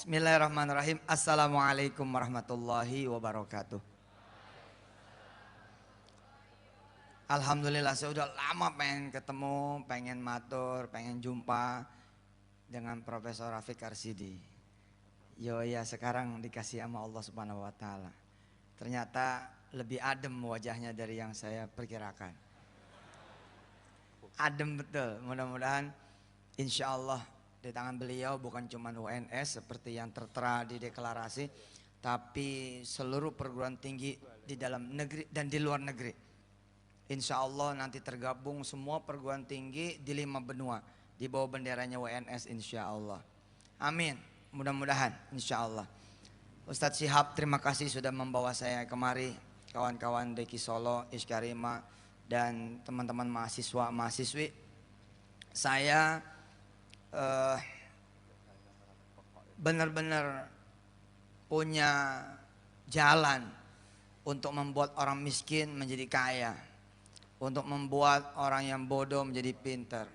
Bismillahirrahmanirrahim. Assalamualaikum warahmatullahi wabarakatuh. Alhamdulillah saya udah lama pengen ketemu, pengen matur, pengen jumpa dengan Profesor Rafiq Arsidi. Yo ya sekarang dikasih sama Allah Subhanahu wa taala. Ternyata lebih adem wajahnya dari yang saya perkirakan. Adem betul, mudah-mudahan insya Allah di tangan beliau bukan cuma UNS seperti yang tertera di deklarasi, tapi seluruh perguruan tinggi di dalam negeri dan di luar negeri. Insya Allah nanti tergabung semua perguruan tinggi di 5 benua di bawah benderanya UNS insya Allah. Amin, mudah-mudahan insya Allah. Ustadz Syihab terima kasih sudah membawa saya kemari, kawan-kawan Deki Solo, Iskarima dan teman-teman mahasiswa mahasiswi. Saya benar-benar punya jalan untuk membuat orang miskin menjadi kaya, untuk membuat orang yang bodoh menjadi pintar,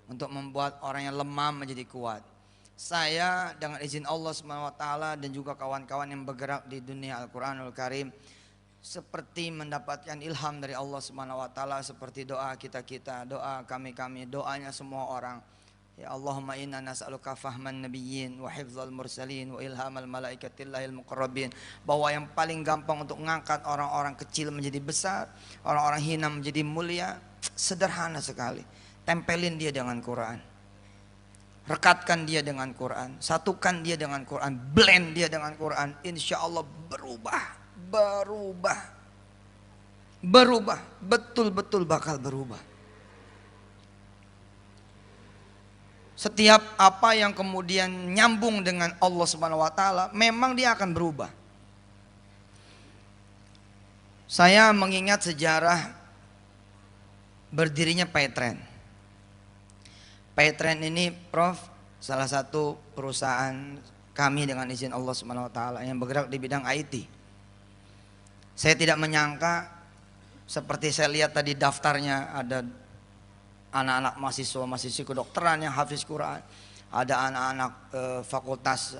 untuk membuat orang yang lemah menjadi kuat. Saya dengan izin Allah SWT dan juga kawan-kawan yang bergerak di dunia Al-Quranul Karim seperti mendapatkan ilham dari Allah SWT, seperti doa kita-kita, doa kami-kami, doanya semua orang. Ya Allahumma inna nas'aluka fahman nabiyyin wa hifdzal mursalin wa ilhamal malaikatillahil muqarrabin. Bahwa yang paling gampang untuk mengangkat orang-orang kecil menjadi besar, orang-orang hina menjadi mulia, sederhana sekali. Tempelin dia dengan Quran, rekatkan dia dengan Quran, satukan dia dengan Quran, blend dia dengan Quran. Insya Allah berubah, betul-betul bakal berubah. Setiap apa yang kemudian nyambung dengan Allah Subhanahu wa taala, memang dia akan berubah. Saya mengingat sejarah berdirinya Paytrend. Paytrend ini Prof, salah satu perusahaan kami dengan izin Allah Subhanahu wa taala yang bergerak di bidang IT. Saya tidak menyangka seperti saya lihat tadi daftarnya ada anak-anak mahasiswa kedokteran yang hafiz Quran, ada anak-anak fakultas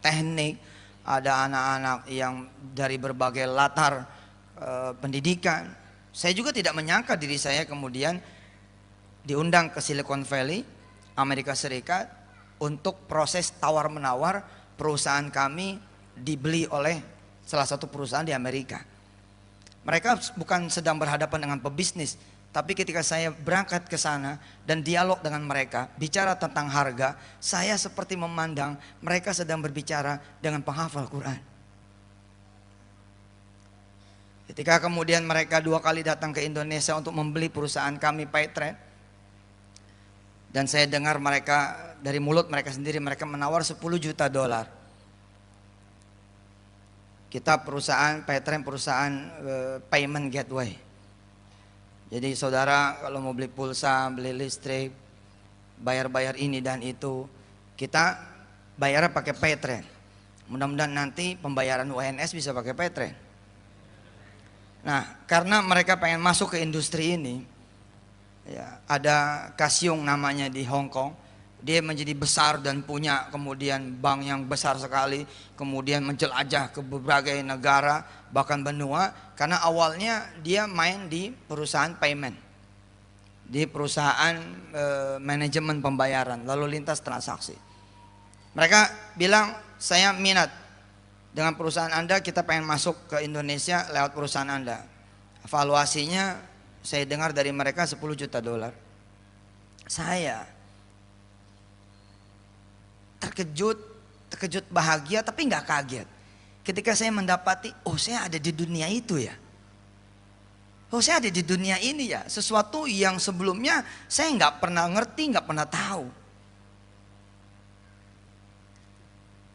teknik, ada anak-anak yang dari berbagai latar pendidikan. Saya juga tidak menyangka diri saya kemudian diundang ke Silicon Valley, Amerika Serikat untuk proses tawar-menawar perusahaan kami dibeli oleh salah satu perusahaan di Amerika. Mereka bukan sedang berhadapan dengan pebisnis, tapi ketika saya berangkat ke sana dan dialog dengan mereka, bicara tentang harga, saya seperti memandang mereka sedang berbicara dengan penghafal Quran. Ketika kemudian mereka 2 kali datang ke Indonesia untuk membeli perusahaan kami Paytrend, dan saya dengar mereka dari mulut mereka sendiri, mereka menawar $10 juta. Kita perusahaan Paytrend, perusahaan payment gateway. Jadi saudara kalau mau beli pulsa, beli listrik, bayar-bayar ini dan itu, kita bayarnya pakai Paytrend. Mudah-mudahan nanti pembayaran UNS bisa pakai Paytrend. Nah, karena mereka pengen masuk ke industri ini, ya, ada Kasyong namanya di Hong Kong. Dia menjadi besar dan punya kemudian bank yang besar sekali, kemudian menjelajah ke berbagai negara bahkan benua, karena awalnya dia main di perusahaan payment, di perusahaan manajemen pembayaran lalu lintas transaksi. Mereka bilang, saya minat dengan perusahaan Anda, kita pengen masuk ke Indonesia lewat perusahaan Anda. Evaluasinya saya dengar dari mereka $10 juta. Saya terkejut bahagia tapi nggak kaget ketika saya mendapati, oh saya ada di dunia itu ya, oh saya ada di dunia ini ya, sesuatu yang sebelumnya saya nggak pernah ngerti, nggak pernah tahu.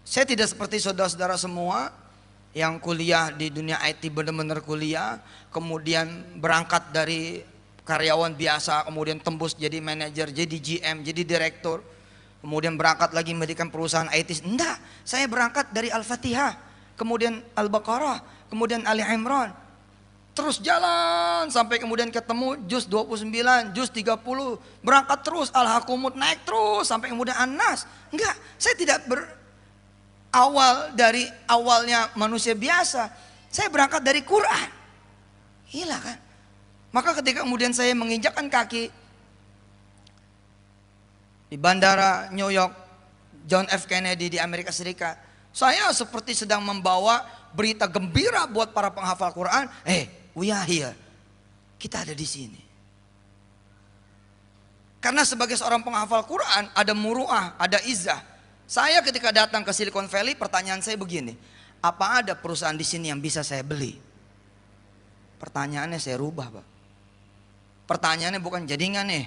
Saya tidak seperti saudara-saudara semua yang kuliah di dunia IT, benar-benar kuliah, kemudian berangkat dari karyawan biasa, kemudian tembus jadi manajer, jadi GM, jadi direktur, kemudian berangkat lagi mendirikan perusahaan IT. Enggak, saya berangkat dari Al-Fatihah, kemudian Al-Baqarah, kemudian Ali Imran, terus jalan sampai kemudian ketemu juz 29, juz 30, berangkat terus Al-Hakumut, naik terus sampai kemudian An-Nas. Enggak, saya tidak dari awalnya manusia biasa, saya berangkat dari Quran. Gila kan? Maka ketika kemudian saya menginjakkan kaki di bandara New York John F. Kennedy di Amerika Serikat, saya seperti sedang membawa berita gembira buat para penghafal Quran. We are here. Kita ada di sini. Karena sebagai seorang penghafal Quran ada muru'ah, ada izzah. Saya ketika datang ke Silicon Valley, pertanyaan saya begini, apa ada perusahaan di sini yang bisa saya beli? Pertanyaannya saya rubah, Pak. Pertanyaannya bukan jadi nggak nih,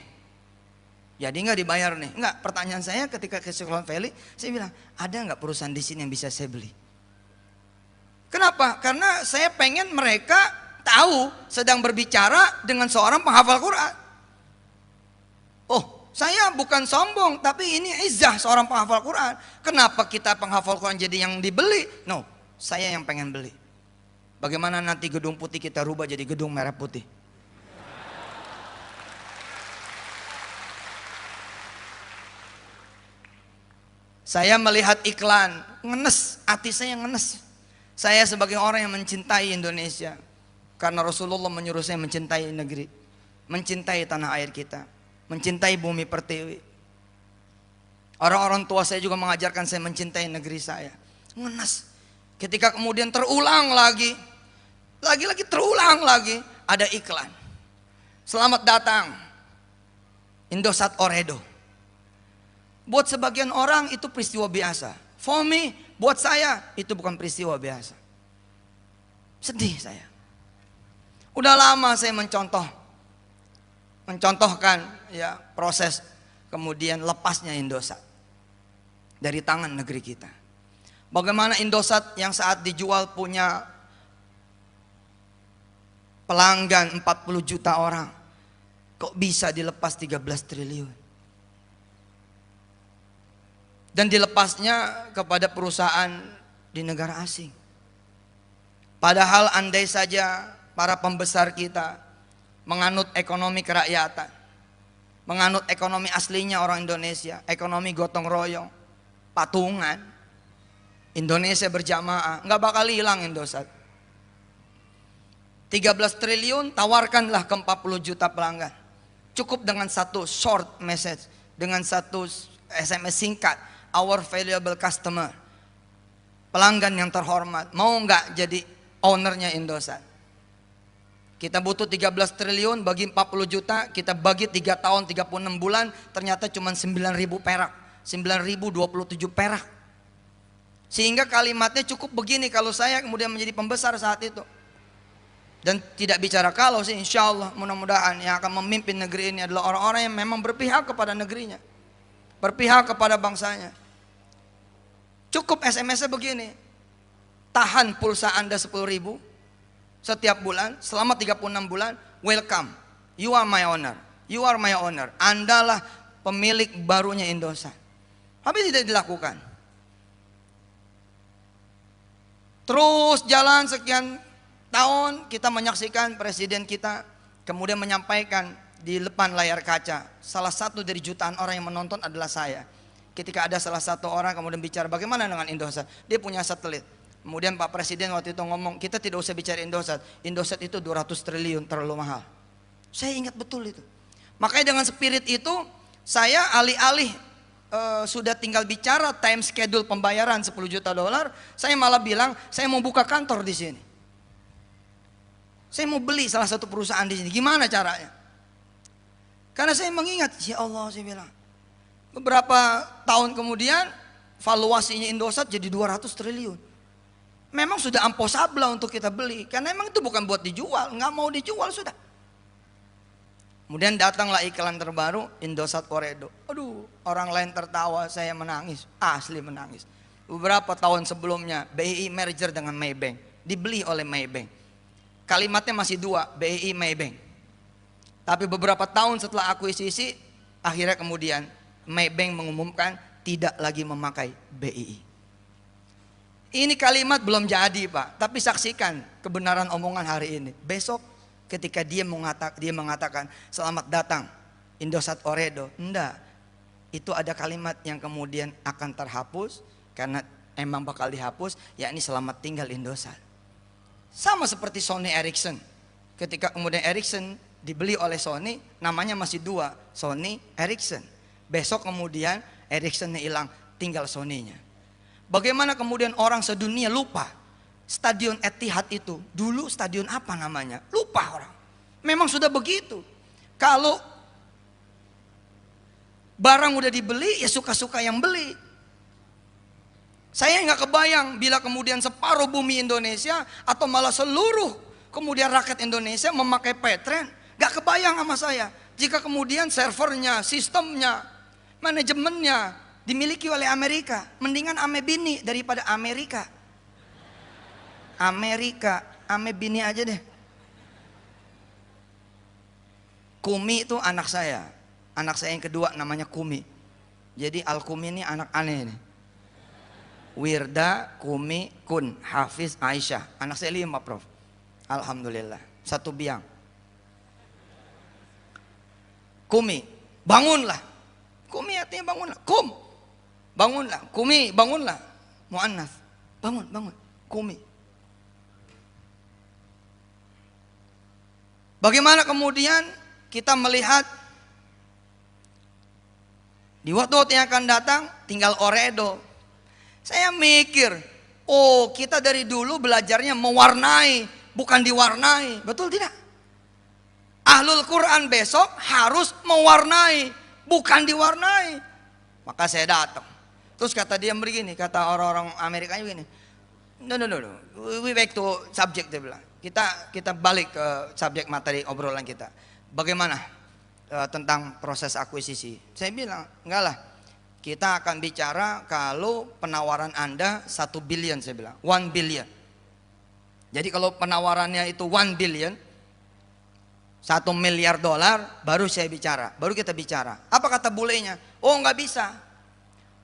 jadi nggak dibayar nih. Enggak, pertanyaan saya ketika ke Silicon Valley, saya bilang, ada nggak perusahaan di sini yang bisa saya beli? Kenapa? Karena saya pengen mereka tahu sedang berbicara dengan seorang penghafal Quran. Oh, saya bukan sombong, tapi ini izzah seorang penghafal Quran. Kenapa kita penghafal Quran jadi yang dibeli? No, saya yang pengen beli. Bagaimana nanti gedung putih kita rubah jadi gedung merah putih? Saya melihat iklan, ngenes, hati saya ngenes. Saya sebagai orang yang mencintai Indonesia, karena Rasulullah menyuruh saya mencintai negeri, mencintai tanah air kita, mencintai bumi pertiwi. Orang-orang tua saya juga mengajarkan saya mencintai negeri saya. Ngenes. Ketika kemudian terulang lagi terulang lagi, ada iklan. Selamat datang Indosat Ooredoo. Buat sebagian orang itu peristiwa biasa. For me, buat saya itu bukan peristiwa biasa. Sedih saya. Udah lama saya mencontohkan ya proses kemudian lepasnya Indosat dari tangan negeri kita. Bagaimana Indosat yang saat dijual punya pelanggan 40 juta orang, kok bisa dilepas 13 triliun? Dan dilepasnya kepada perusahaan di negara asing. Padahal andai saja para pembesar kita menganut ekonomi kerakyatan, menganut ekonomi aslinya orang Indonesia, ekonomi gotong royong, patungan, Indonesia berjamaah, nggak bakal hilang Indosat. 13 triliun tawarkanlah ke 40 juta pelanggan. Cukup dengan satu short message, dengan satu SMS singkat, our valuable customer, pelanggan yang terhormat, mau nggak jadi ownernya Indosat? Kita butuh 13 triliun bagi 40 juta, kita bagi 3 tahun 36 bulan, ternyata cuma 9.000 perak, 9.027 perak. Sehingga kalimatnya cukup begini kalau saya kemudian menjadi pembesar saat itu. Dan tidak bicara kalau sih, insya Allah mudah-mudahan yang akan memimpin negeri ini adalah orang-orang yang memang berpihak kepada negerinya, berpihak kepada bangsanya. Cukup SMS-nya begini, tahan pulsa Anda 10.000 setiap bulan selama 36 bulan, welcome, you are my owner, you are my owner, Andalah pemilik barunya Indosat. Tapi tidak dilakukan. Terus jalan sekian tahun, kita menyaksikan presiden kita kemudian menyampaikan di depan layar kaca. Salah satu dari jutaan orang yang menonton adalah saya. Ketika ada salah satu orang kemudian bicara bagaimana dengan Indosat, dia punya satelit. Kemudian Pak Presiden waktu itu ngomong, kita tidak usah bicara Indosat, Indosat itu 200 triliun terlalu mahal. Saya ingat betul itu. Makanya dengan spirit itu saya alih-alih sudah tinggal bicara time schedule pembayaran 10 juta dolar, saya malah bilang saya mau buka kantor di sini. Saya mau beli salah satu perusahaan di sini. Gimana caranya? Karena saya mengingat, ya Allah, saya bilang, beberapa tahun kemudian valuasinya Indosat jadi 200 triliun. Memang sudah impossible untuk kita beli, karena memang itu bukan buat dijual, nggak mau dijual sudah. Kemudian datanglah iklan terbaru Indosat Ooredoo. Aduh, orang lain tertawa, saya menangis, asli menangis. Beberapa tahun sebelumnya BI merger dengan Maybank, dibeli oleh Maybank. Kalimatnya masih dua, BI Maybank. Tapi beberapa tahun setelah akuisisi, akhirnya kemudian Maybank mengumumkan tidak lagi memakai BI. Ini kalimat belum jadi, Pak, tapi saksikan kebenaran omongan hari ini. Besok ketika dia mengatakan selamat datang Indosat Ooredoo, enggak, itu ada kalimat yang kemudian akan terhapus karena emang bakal dihapus, yakni Selamat Tinggal Indosat. Sama seperti Sony Ericsson. Ketika kemudian Ericsson dibeli oleh Sony, namanya masih dua, Sony Ericsson. Besok kemudian Ericsson hilang, tinggal Sony-nya. Bagaimana kemudian orang sedunia lupa Stadion Etihad itu dulu stadion apa namanya? Lupa orang. Memang sudah begitu. Kalau barang udah dibeli, ya suka-suka yang beli. Saya nggak kebayang bila kemudian separuh bumi Indonesia atau malah seluruh kemudian rakyat Indonesia memakai Petren. Nggak kebayang sama saya. Jika kemudian servernya, sistemnya, manajemennya dimiliki oleh Amerika. Mendingan ame bini daripada Amerika. Amerika, ame bini aja deh. Kumi itu anak saya. Anak saya yang kedua namanya Kumi. Jadi Al-Kumi ini anak aneh nih. Wirda, Kumi, Kun, Hafiz, Aisyah. Anak saya 5, Prof. Alhamdulillah. 1 biang. Kumi, bangunlah. Kumi artinya bangunlah. Kum, bangunlah. Kumi, bangunlah. Mu'annas, bangun, bangun. Kumi. Bagaimana kemudian kita melihat di waktu-waktu yang akan datang tinggal oredo. Saya mikir, oh kita dari dulu belajarnya mewarnai, bukan diwarnai. Betul tidak? Ahlul Quran besok harus mewarnai, bukan diwarnai. Maka saya datang. Terus kata dia begini, kata orang-orang Amerika begini. No, we back to subject, dia bilang. Kita balik ke subjek materi obrolan kita. Bagaimana tentang proses akuisisi? Saya bilang, enggak lah. Kita akan bicara kalau penawaran Anda 1 billion, saya bilang. 1 billion. Jadi kalau penawarannya itu 1 billion, 1 miliar dolar, baru saya bicara. Baru kita bicara. Apa kata bulenya? Oh enggak bisa.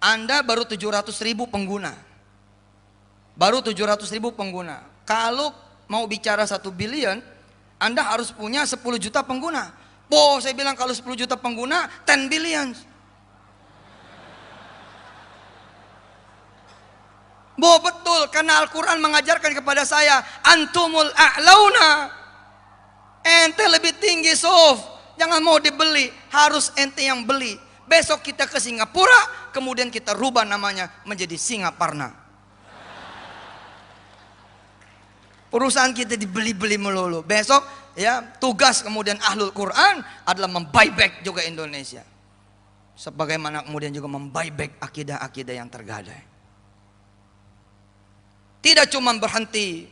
Anda baru 700.000 pengguna. Baru 700.000 pengguna. Kalau mau bicara 1 billion, Anda harus punya 10 juta pengguna. Oh, saya bilang kalau 10 juta pengguna, 10 billion. Betul, karena Al-Quran mengajarkan kepada saya, antumul a'launa. Ente lebih tinggi, Sof. Jangan mau dibeli, harus ente yang beli. Besok kita ke Singapura, kemudian kita rubah namanya menjadi Singaparna. Perusahaan kita dibeli-beli melulu. Besok ya tugas kemudian Ahlul Quran adalah membuyback juga Indonesia. Sebagaimana kemudian juga membuyback akidah-akidah yang tergadai. Tidak cuma berhenti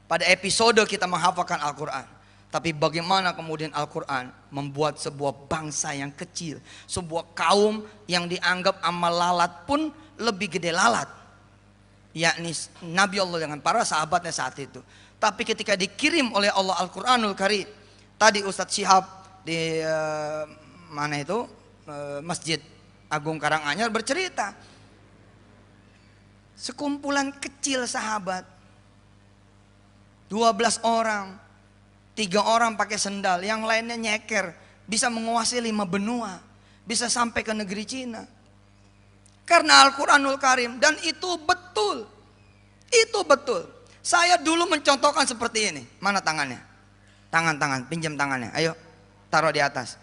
pada episode kita menghafalkan Al-Quran. Tapi bagaimana kemudian Al-Quran membuat sebuah bangsa yang kecil. Sebuah kaum yang dianggap amal lalat pun lebih gede lalat. Yakni Nabi Allah dengan para sahabatnya saat itu. Tapi ketika dikirim oleh Allah Al-Quranul Karim, tadi Ustadz Syihab di mana itu Masjid Agung Karanganyar bercerita, sekumpulan kecil sahabat, 12 orang, 3 orang pakai sendal, yang lainnya nyeker, bisa menguasai 5 benua, bisa sampai ke negeri Cina. Karena Al-Quranul Karim. Dan itu betul. Itu betul. Saya dulu mencontohkan seperti ini. Mana tangannya? Tangan, pinjam tangannya. Ayo, taruh di atas.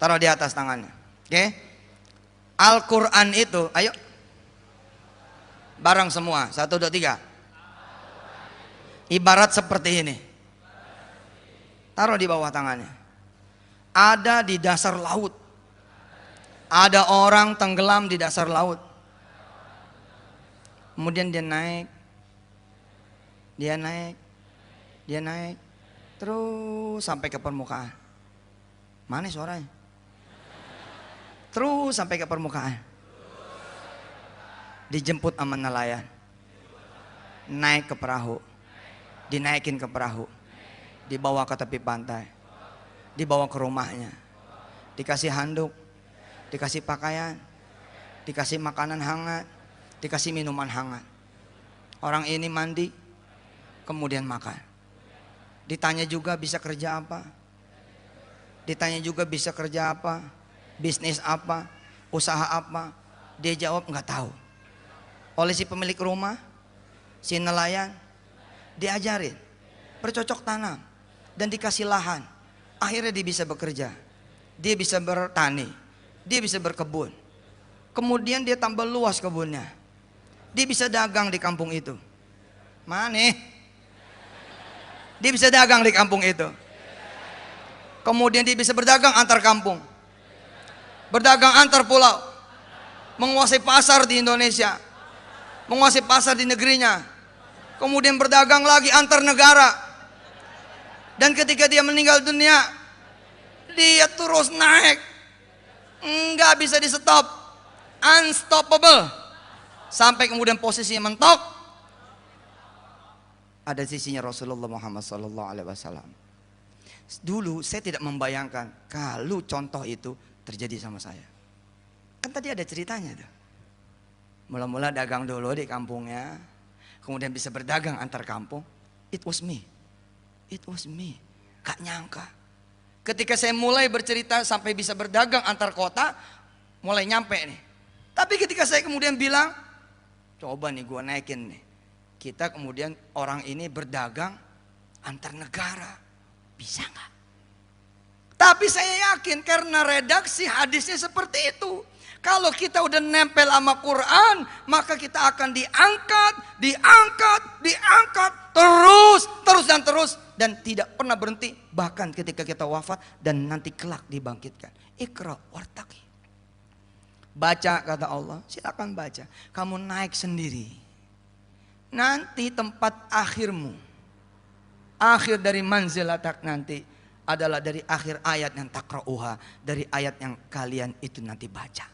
Taruh di atas tangannya. Oke? Al-Quran itu, ayo. Bareng semua. 1, 2, 3. Ibarat seperti ini. Taruh di bawah tangannya. Ada di dasar laut. Ada orang tenggelam di dasar laut. Kemudian dia naik. Terus sampai ke permukaan. Mana suaranya? Terus sampai ke permukaan. Dijemput sama nelayan. Naik ke perahu. Dinaikin ke perahu. Dibawa ke tepi pantai. Dibawa ke rumahnya. Dikasih handuk. Dikasih pakaian, dikasih makanan hangat, dikasih minuman hangat. Orang ini mandi, kemudian makan. Ditanya juga bisa kerja apa? Ditanya juga bisa kerja apa? Bisnis apa? Usaha apa? Dia jawab nggak tahu. oleh si pemilik rumah, si nelayan, diajarin, bercocok tanam, dan dikasih lahan. Akhirnya dia bisa bekerja, dia bisa bertani, dia bisa berkebun. Kemudian dia tambah luas kebunnya, dia bisa dagang di kampung itu. Mana? Dia bisa dagang di kampung itu. Kemudian dia bisa berdagang antar kampung, berdagang antar pulau, menguasai pasar di Indonesia, menguasai pasar di negerinya, kemudian berdagang lagi antar negara. Dan ketika dia meninggal dunia, dia terus naik, nggak bisa di stop, unstoppable, sampai kemudian posisinya mentok ada sisinya Rasulullah Muhammad SAW. Dulu saya tidak membayangkan kalau contoh itu terjadi sama saya. Kan tadi ada ceritanya tuh. Mula-mula dagang dulu di kampungnya, kemudian bisa berdagang antar kampung. It was me. It was me. Gak nyangka. Ketika saya mulai bercerita sampai bisa berdagang antar kota, mulai nyampe nih. Tapi ketika saya kemudian bilang, coba nih gua naikin nih. Kita kemudian orang ini berdagang antar negara. Bisa nggak? Tapi saya yakin karena redaksi hadisnya seperti itu. Kalau kita udah nempel sama Quran, maka kita akan diangkat, terus dan tidak pernah berhenti, bahkan ketika kita wafat dan nanti kelak dibangkitkan. Iqra wartaqi. Baca kata Allah, silakan baca. Kamu naik sendiri. Nanti tempat akhirmu, akhir dari manzilatak nanti adalah dari akhir ayat yang takra'uha, dari ayat yang kalian itu nanti baca.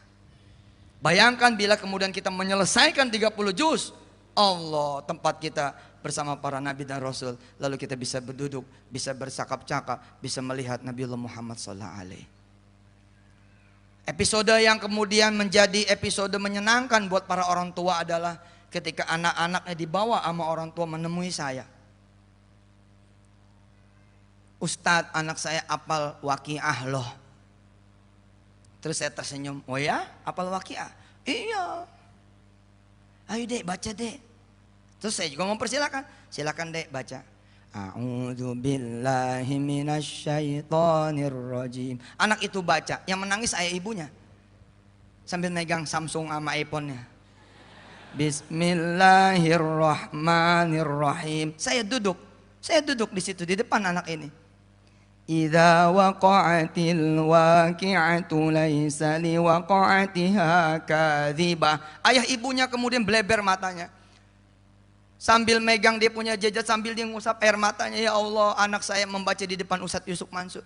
Bayangkan bila kemudian kita menyelesaikan 30 juz, Allah tempat kita bersama para nabi dan rasul, lalu kita bisa berduduk, bisa bercakap-cakap, bisa melihat Nabiullah Muhammad SAW. Episode yang kemudian menjadi episode menyenangkan buat para orang tua adalah ketika anak-anaknya dibawa sama orang tua menemui saya. Ustadz, anak saya apal waqiah loh. Terus saya tersenyum, oh ya, apal waqiah? Iya. Ayo dek, baca dek. Terus saya juga mempersilakan, silakan dek baca. A'udzu billahi minasyaitonir rajim. Anak itu baca, yang menangis ayah ibunya. Sambil megang Samsung sama iPhone-nya. Bismillahirrahmanirrahim. Saya duduk di situ di depan anak ini. Idza waqa'atil waqi'atu laisa liwaqa'atiha kadzibah. Ayah ibunya kemudian bleber matanya. Sambil megang dia punya jejak, sambil dia ngusap air matanya. Ya Allah, anak saya membaca di depan Ustadz Yusuf Mansur.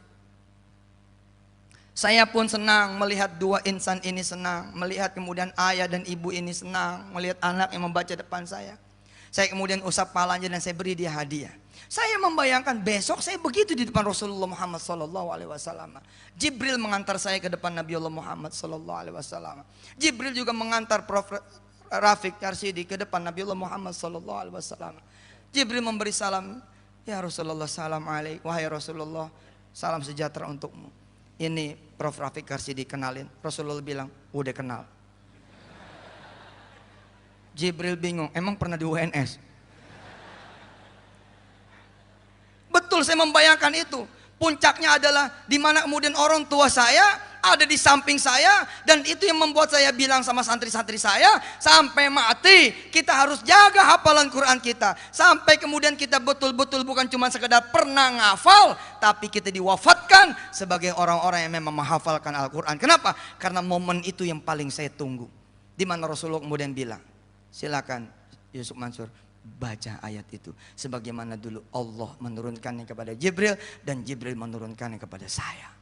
Saya pun senang melihat dua insan ini senang, melihat kemudian ayah dan ibu ini senang, melihat anak yang membaca depan saya. Saya kemudian usap palanya dan saya beri dia hadiah. Saya membayangkan besok saya begitu di depan Rasulullah Muhammad SAW. Jibril mengantar saya ke depan Nabiullah Muhammad SAW. Jibril juga mengantar Prof. Rafiq Karsidi ke depan Nabiullah Muhammad SAW. Jibril memberi salam, ya Rasulullah salam alaik, wahai Rasulullah salam sejahtera untukmu. Ini Prof. Rafiq Karsidi, kenalin. Rasulullah bilang, udah kenal. Jibril bingung, emang pernah di UNS? Betul, saya membayangkan itu. Puncaknya adalah di mana kemudian orang tua saya ada di samping saya, dan itu yang membuat saya bilang sama santri-santri saya, sampai mati kita harus jaga hafalan Quran kita, sampai kemudian kita betul-betul bukan cuma sekedar pernah ngafal, tapi kita diwafatkan sebagai orang-orang yang memang menghafalkan Al-Quran. Kenapa? Karena momen itu yang paling saya tunggu, di mana Rasulullah kemudian bilang, silakan Yusuf Mansur baca ayat itu sebagaimana dulu Allah menurunkannya kepada Jibril dan Jibril menurunkannya kepada saya.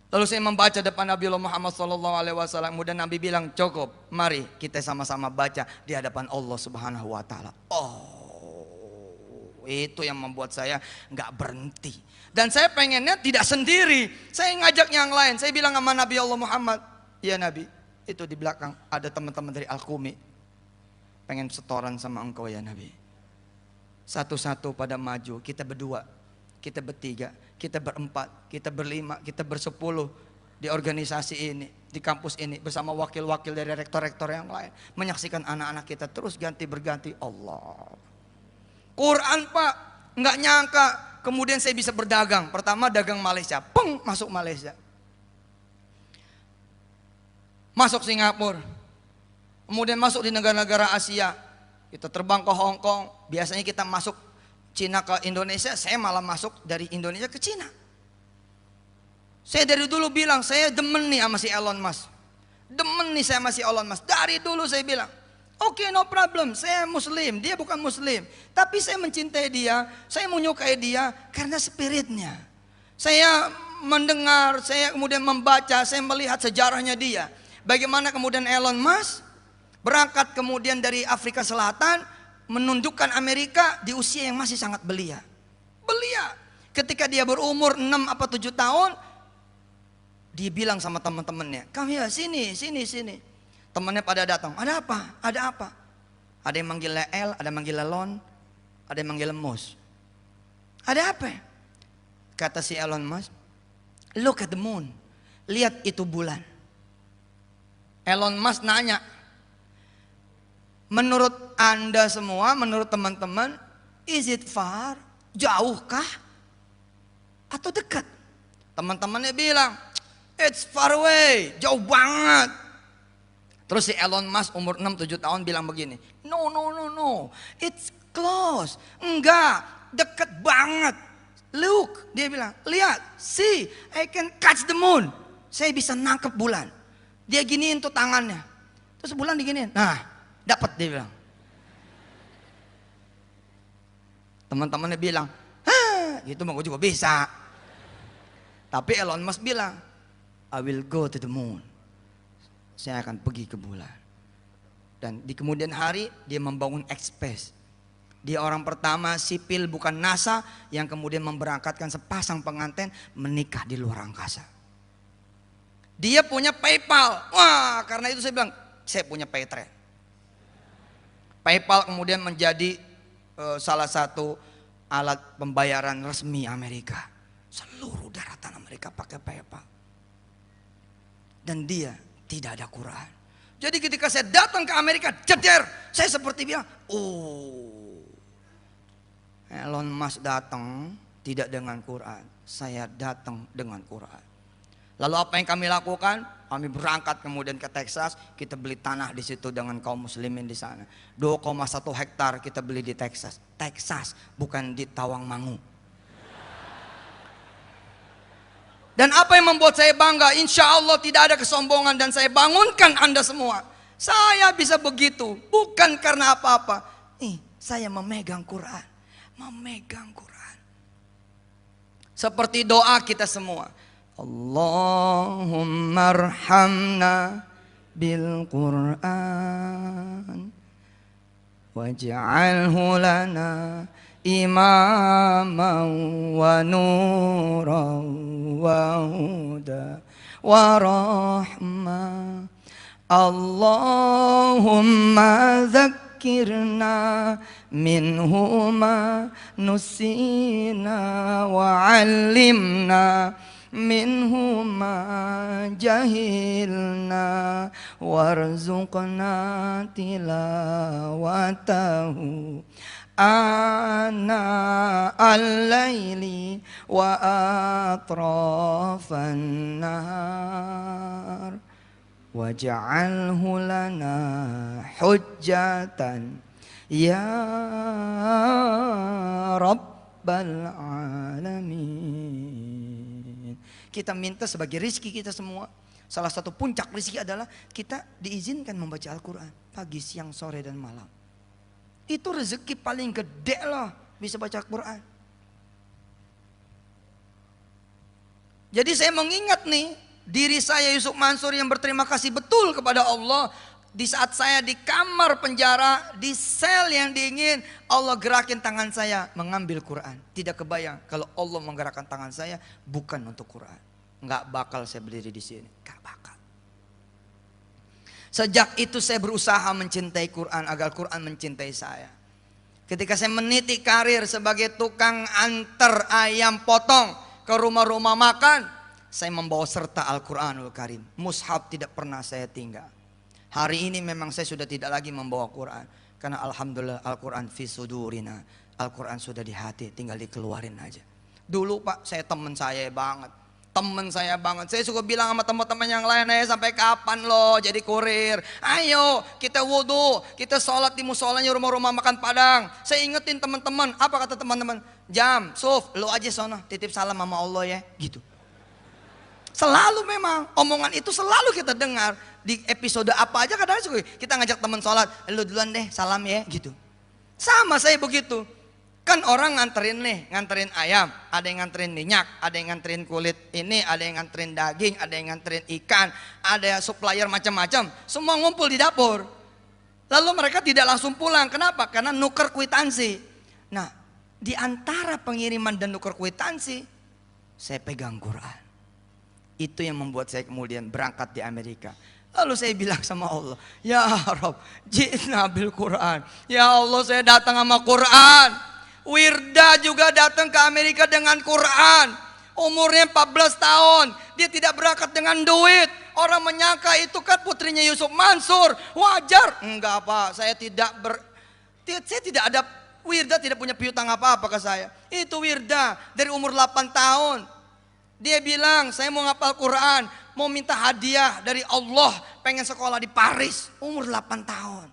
Lalu saya membaca depan Nabiullah Muhammad SAW. Kemudian Nabi bilang, cukup, mari kita sama-sama baca di hadapan Allah Subhanahu Wa Taala. Oh, itu yang membuat saya nggak berhenti. Dan saya pengennya tidak sendiri, saya ngajak yang lain. Saya bilang sama Nabi Allah Muhammad, ya Nabi, itu di belakang ada teman-teman dari Al-Qumi, pengen setoran sama engkau ya Nabi. Satu-satu pada maju, kita berdua, kita bertiga, kita berempat, kita berlima, kita bersepuluh. di organisasi ini, di kampus ini bersama wakil-wakil dari rektor-rektor yang lain, menyaksikan anak-anak kita terus ganti berganti. Allah, Quran Pak, nggak nyangka kemudian saya bisa berdagang. Pertama dagang Malaysia, masuk Malaysia, masuk Singapura, kemudian masuk di negara-negara Asia. Kita terbang ke Hong Kong. Biasanya kita masuk Cina ke Indonesia, saya malah masuk dari Indonesia ke Cina. Saya dari dulu bilang, saya demen nih sama si Elon Musk. Demen nih saya sama si Elon Musk. Dari dulu saya bilang, oke, no problem, saya muslim, dia bukan muslim. Tapi saya mencintai dia, saya menyukai dia karena spiritnya. Saya mendengar, saya kemudian membaca, saya melihat sejarahnya dia. Bagaimana kemudian Elon Musk berangkat kemudian dari Afrika Selatan menundukkan Amerika di usia yang masih sangat belia. Belia. Ketika dia berumur 6 apa 7 tahun, dia bilang sama teman-temannya, "Come ya, sini. Temannya pada datang. Ada apa? Ada apa? Ada yang manggil El, ada yang manggil Elon, ada yang manggil Mus. Ada apa? Kata si Elon Musk, look at the moon. Lihat itu bulan. Elon Musk nanya, menurut Anda semua, menurut teman-teman, is it far? Jauhkah? Atau dekat? Teman-temannya bilang, it's far away, jauh banget. Terus si Elon Musk umur 6-7 tahun bilang begini, no, it's close. Enggak, dekat banget. Look, dia bilang, lihat, see, I can catch the moon. Saya bisa nangkep bulan. Dia giniin tuh tangannya. Terus bulan diginiin, nah, dapat dia bilang. Teman-temannya bilang, gitu mah gue juga bisa. Tapi Elon Musk bilang, I will go to the moon. Saya akan pergi ke bulan. Dan di kemudian hari dia membangun X-Space. Dia orang pertama sipil bukan NASA yang kemudian memberangkatkan sepasang pengantin menikah di luar angkasa. Dia punya PayPal. Wah, karena itu saya bilang, saya punya Paytrade. PayPal kemudian menjadi salah satu alat pembayaran resmi Amerika. Seluruh daratan Amerika pakai PayPal. Dan dia tidak ada Quran. Jadi ketika saya datang ke Amerika, jeder, saya seperti bilang, oh, Elon Musk datang tidak dengan Quran, saya datang dengan Quran. Lalu apa yang kami lakukan? Kami berangkat kemudian ke Texas, kita beli tanah di situ dengan kaum muslimin di sana. 2,1 hektar kita beli di Texas. Texas, bukan di Tawangmangu. Dan apa yang membuat saya bangga? Insya Allah tidak ada kesombongan dan saya bangunkan Anda semua. Saya bisa begitu, bukan karena apa-apa. Saya memegang Quran. Memegang Quran. Seperti doa kita semua. Allahumma arhamna bil Quran waj'alhu lana imaman wa nuran wa huda wa rahmah. Allahumma zakkirna minhu ma nusina wa 'allimna minhu ma jahilna warzuqna tilawatahu ana al-laili wa atrafan nahar waj'alhu lana hujjatan ya rabbal alamin. Kita minta sebagai rizki kita semua. Salah satu puncak rizki adalah kita diizinkan membaca Al-Quran pagi, siang, sore, dan malam. Itu rezeki paling gede loh, bisa baca Al-Quran. Jadi saya mengingat nih, diri saya Yusuf Mansur yang berterima kasih betul kepada Allah. Di saat saya di kamar penjara, di sel yang dingin, Allah gerakin tangan saya mengambil Quran. Tidak kebayang kalau Allah menggerakkan tangan saya bukan untuk Quran. Nggak bakal saya berdiri di sini, nggak bakal. Sejak itu saya berusaha mencintai Quran agar Quran mencintai saya. Ketika saya meniti karir sebagai tukang antar ayam potong ke rumah-rumah makan, saya membawa serta Al-Quranul Karim. Mushaf tidak pernah saya tinggal. Hari ini memang saya sudah tidak lagi membawa Quran. Karena alhamdulillah Al-Quran fi sudurina. Al-Quran sudah di hati, tinggal dikeluarin aja. Dulu Pak, saya teman saya banget. Teman saya banget. Saya suka bilang sama teman-teman yang lain, sampai kapan lo jadi kurir? Ayo kita wudhu, kita sholat di musolanya rumah-rumah makan Padang. Saya ingetin teman-teman, apa kata teman-teman? Jam, Suf, lo aja sono, titip salam sama Allah ya, gitu. Selalu memang omongan itu selalu kita dengar di episode apa aja, kadang-kadang kita ngajak teman sholat, lu duluan deh salam ya, gitu. Sama saya begitu. Kan orang nganterin ayam, ada yang nganterin minyak, ada yang nganterin kulit ini, ada yang nganterin daging, ada yang nganterin ikan, ada supplier macam-macam, semua ngumpul di dapur. Lalu mereka tidak langsung pulang, kenapa? Karena nuker kwitansi. Nah, di antara pengiriman dan nuker kwitansi, saya pegang Quran. Itu yang membuat saya kemudian berangkat di Amerika. Lalu saya bilang sama Allah, ya Rabb, ji'na bil Quran. Ya Allah, saya datang sama Quran. Wirda juga datang ke Amerika dengan Quran. Umurnya 14 tahun. Dia tidak berangkat dengan duit. Orang menyangka itu kan putrinya Yusuf Mansur. Wajar. Enggak Pak, saya tidak ada Wirda, tidak punya piutang apa-apa ke saya. Itu Wirda dari umur 8 tahun. Dia bilang, saya mau ngapal Quran, mau minta hadiah dari Allah, pengen sekolah di Paris. Umur 8 tahun,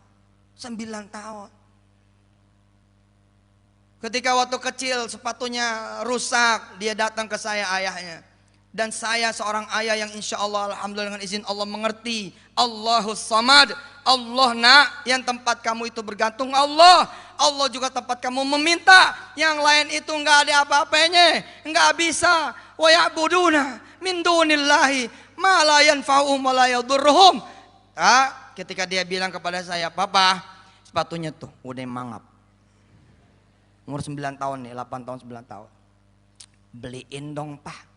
9 tahun. Ketika waktu kecil sepatunya rusak, dia datang ke saya, ayahnya. Dan saya seorang ayah yang insya Allah, alhamdulillah dengan izin Allah mengerti. Allahus Samad, Allah nak, yang tempat kamu itu bergantung Allah. Allah juga tempat kamu meminta. Yang lain itu enggak ada apa-apanya, enggak bisa. Wa ya'buduna min dunillahi ma la yanfa'uhum wa la yadurruhum. Ketika dia bilang kepada saya, papa, sepatunya tuh udah mangap. Umur 9 tahun nih, 8 tahun 9 tahun. Beliin dong Pak.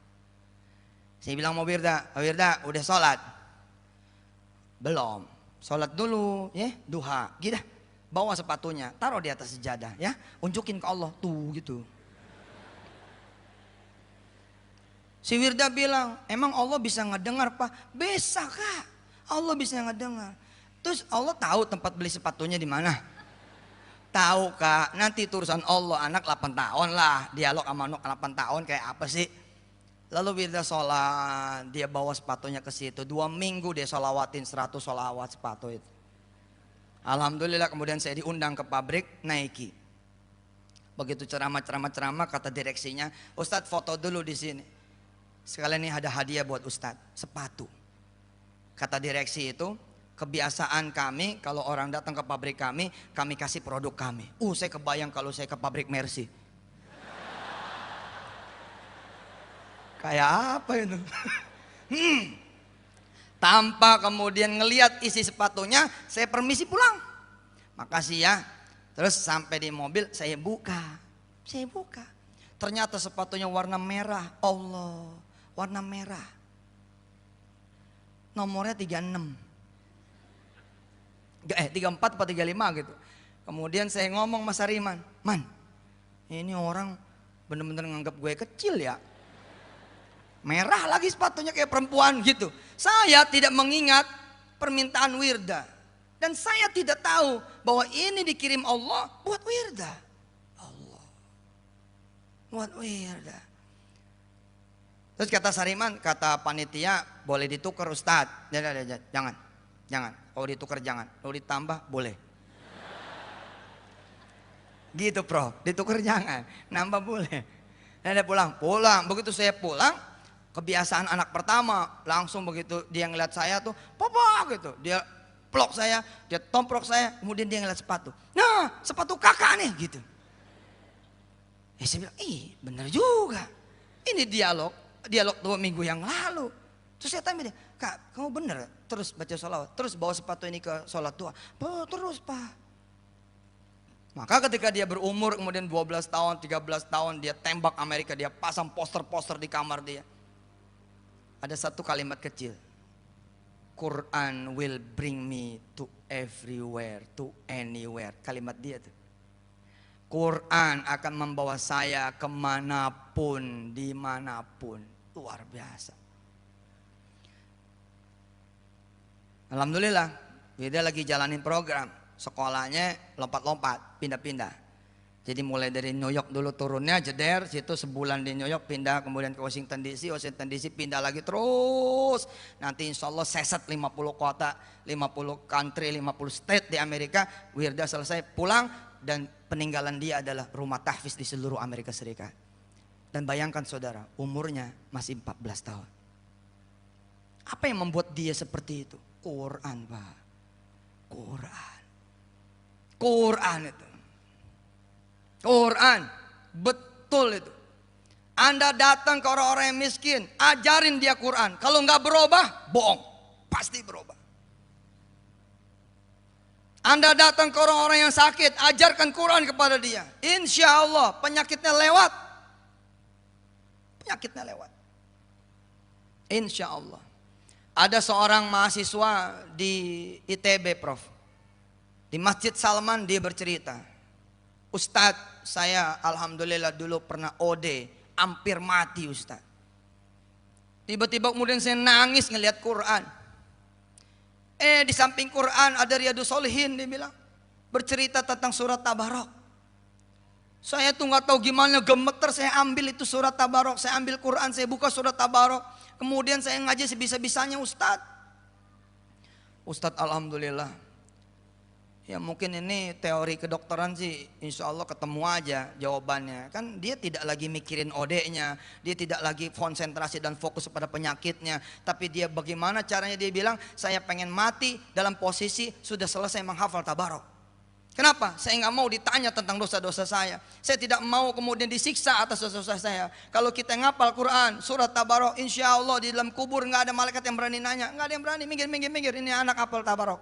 Saya bilang mau Wirda, udah sholat? Belum, sholat dulu ya, duha, gitu. Bawa sepatunya, taruh di atas sejadah ya, unjukin ke Allah, tuh gitu. Si Wirda bilang, emang Allah bisa ngedengar Pak? Bisa Kak, Allah bisa ngedengar. Terus Allah tahu tempat beli sepatunya di mana? Tahu Kak, nanti urusan Allah, anak 8 tahun lah, dialog sama anak 8 tahun kayak apa sih? Lalu Wirda sholat, dia bawa sepatunya ke situ. 2 minggu dia sholawatin 100 sholawat sepatu itu. Alhamdulillah kemudian saya diundang ke pabrik Nike. Begitu ceramah, kata direksinya, Ustadz foto dulu di sini. Sekalian ini ada hadiah buat Ustadz, sepatu. Kata direksi itu, kebiasaan kami kalau orang datang ke pabrik kami kasih produk kami. Saya kebayang kalau saya ke pabrik Mercy. Kayak apa itu? Tanpa kemudian ngelihat isi sepatunya, saya permisi pulang. Makasih ya. Terus sampai di mobil saya buka. Ternyata sepatunya warna merah. Allah, warna merah. Nomornya 36. 34 atau 35 gitu. Kemudian saya ngomong sama Sariman, Man, ini orang bener-bener nganggap gue kecil ya. Merah lagi sepatunya kayak perempuan gitu. Saya tidak mengingat permintaan Wirda. Dan saya tidak tahu bahwa ini dikirim Allah buat Wirda. Allah. Buat Wirda. Terus kata Sariman, kata panitia, boleh ditukar Ustadz. Jangan. Kalau ditukar jangan. Kalau ditambah boleh. Gitu Prof, ditukar jangan. Nambah boleh. Dan dia pulang. Begitu saya pulang, kebiasaan anak pertama, langsung begitu dia ngeliat saya tuh, papa gitu, dia peluk saya, dia tomprok saya, kemudian dia ngeliat sepatu. Nah, sepatu kakak nih gitu. Saya bilang, bener juga. Ini dialog 2 minggu yang lalu. Terus saya tanya dia, Kak, kamu bener terus baca sholawat, terus bawa sepatu ini ke sholat tua? Terus Pak. Maka ketika dia berumur kemudian 12 tahun, 13 tahun, dia tembak Amerika, dia pasang poster-poster di kamar dia. Ada satu kalimat kecil, Quran will bring me to everywhere, to anywhere. Kalimat dia tuh, Quran akan membawa saya kemanapun, dimanapun. Luar biasa. Alhamdulillah, dia lagi jalanin program. Sekolahnya lompat-lompat, pindah-pindah. Jadi mulai dari New York dulu turunnya, jeder, situ sebulan di New York, pindah kemudian ke Washington DC, pindah lagi terus. Nanti insya Allah seset 50 kota, 50 country, 50 state di Amerika. Wirda selesai pulang dan peninggalan dia adalah rumah tahfiz di seluruh Amerika Serikat. Dan bayangkan saudara, umurnya masih 14 tahun. Apa yang membuat dia seperti itu? Quran, Pak. Quran itu. Quran, betul itu. Anda datang ke orang-orang yang miskin, ajarin dia Quran. Kalau nggak berubah, bohong, pasti berubah. Anda datang ke orang-orang yang sakit, ajarkan Quran kepada dia. Insya Allah penyakitnya lewat. Insya Allah. Ada seorang mahasiswa di ITB, Prof. Di Masjid Salman dia bercerita, Ustadz, saya alhamdulillah dulu pernah OD, hampir mati Ustadz. Tiba-tiba kemudian saya nangis ngelihat Quran. Di samping Quran ada Riyadus Shalihin, dia bilang, bercerita tentang surat Tabarok. Saya tuh nggak tahu gimana, gemeter, saya ambil itu surat Tabarok, saya ambil Quran, saya buka surat Tabarok. Kemudian saya ngaji sebisa-bisanya Ustadz. Ustadz alhamdulillah. Ya mungkin ini teori kedokteran sih, insya Allah ketemu aja jawabannya. Kan dia tidak lagi mikirin OD-nya, dia tidak lagi konsentrasi dan fokus pada penyakitnya. Tapi dia bagaimana caranya, dia bilang, saya pengen mati dalam posisi sudah selesai menghafal Tabarok. Kenapa? Saya nggak mau ditanya tentang dosa-dosa saya. Saya tidak mau kemudian disiksa atas dosa-dosa saya. Kalau kita ngapal Quran, surat Tabarok, insya Allah di dalam kubur nggak ada malaikat yang berani nanya, nggak ada yang berani. Minggir. Ini anak hafal Tabarok.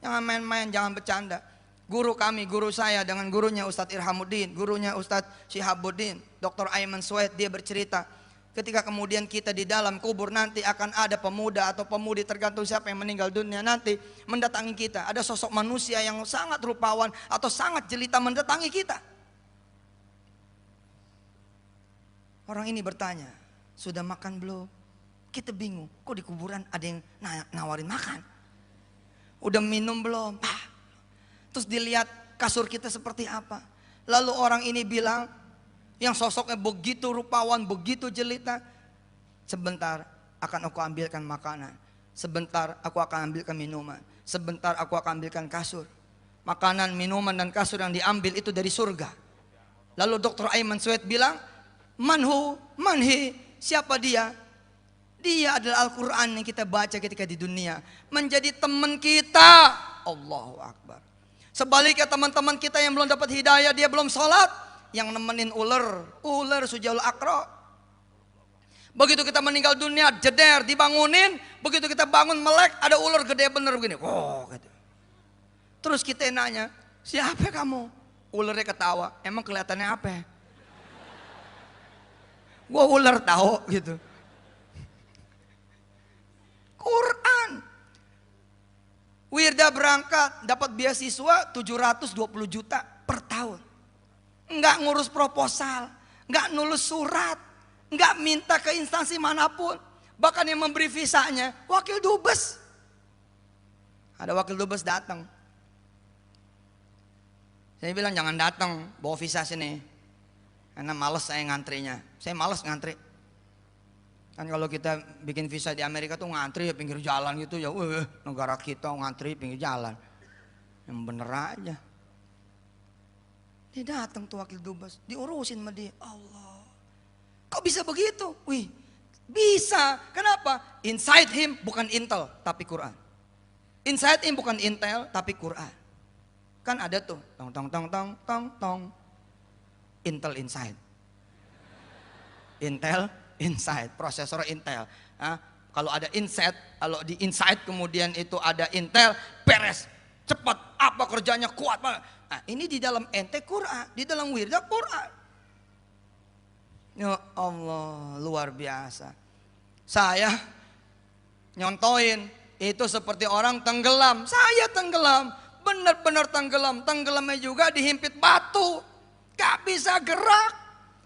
Jangan main-main, jangan bercanda. Guru kami, guru saya dengan gurunya Ustadz Irhamuddin, gurunya Ustadz Syihabuddin, Dr. Aiman Suhaid, dia bercerita, ketika kemudian kita di dalam kubur nanti akan ada pemuda atau pemudi, tergantung siapa yang meninggal dunia nanti, mendatangi kita. Ada sosok manusia yang sangat rupawan atau sangat jelita mendatangi kita. Orang ini bertanya, sudah makan belum? Kita bingung, kok di kuburan ada yang nawarin makan? Udah minum belum? Terus dilihat kasur kita seperti apa. Lalu orang ini bilang, yang sosoknya begitu rupawan, begitu jelita, sebentar akan aku ambilkan makanan, sebentar aku akan ambilkan minuman, sebentar aku akan ambilkan kasur. Makanan, minuman dan kasur yang diambil itu dari surga. Lalu Dr. Aiman Suhaid bilang, manhi, siapa dia? Dia adalah Al-Quran yang kita baca ketika di dunia, menjadi teman kita. Allahu Akbar. Sebaliknya teman-teman kita yang belum dapat hidayah, dia belum sholat, yang nemenin ular sujaul akro. Begitu kita meninggal dunia, jeder, dibangunin. Begitu kita bangun melek, ada ular gede bener begini. Gitu. Terus kita nanya, siapa kamu? Ularnya ketawa, emang kelihatannya apa? Gua ular tahu gitu. Quran. Wirda berangkat dapat beasiswa 720 juta per tahun. Enggak ngurus proposal, enggak nulis surat, enggak minta ke instansi manapun. Bahkan yang memberi visanya wakil dubes. Ada wakil dubes datang. Saya bilang jangan datang, bawa visa sini. Karena males saya ngantrinya. Saya males ngantri. Kan kalau kita bikin visa di Amerika tuh ngantri ya pinggir jalan gitu ya. Negara kita ngantri pinggir jalan. Yang bener aja. Dia datang tuh wakil dubes, diurusin sama dia. Allah, kok bisa begitu? Wih, bisa. Kenapa? Inside him bukan Intel, tapi Quran. Inside him bukan Intel, tapi Quran. Kan ada tuh, tong. Intel inside. Intel inside, prosesor Intel. Kalau ada inside, kalau di inside kemudian itu ada Intel, beres. Cepat, apa kerjanya kuat banget. Nah, ini di dalam ente Quran, di dalam wirda Quran. Ya Allah, luar biasa. Saya nyontoin, itu seperti orang tenggelam. Saya tenggelam, benar-benar tenggelam. Tenggelamnya juga dihimpit batu, gak bisa gerak.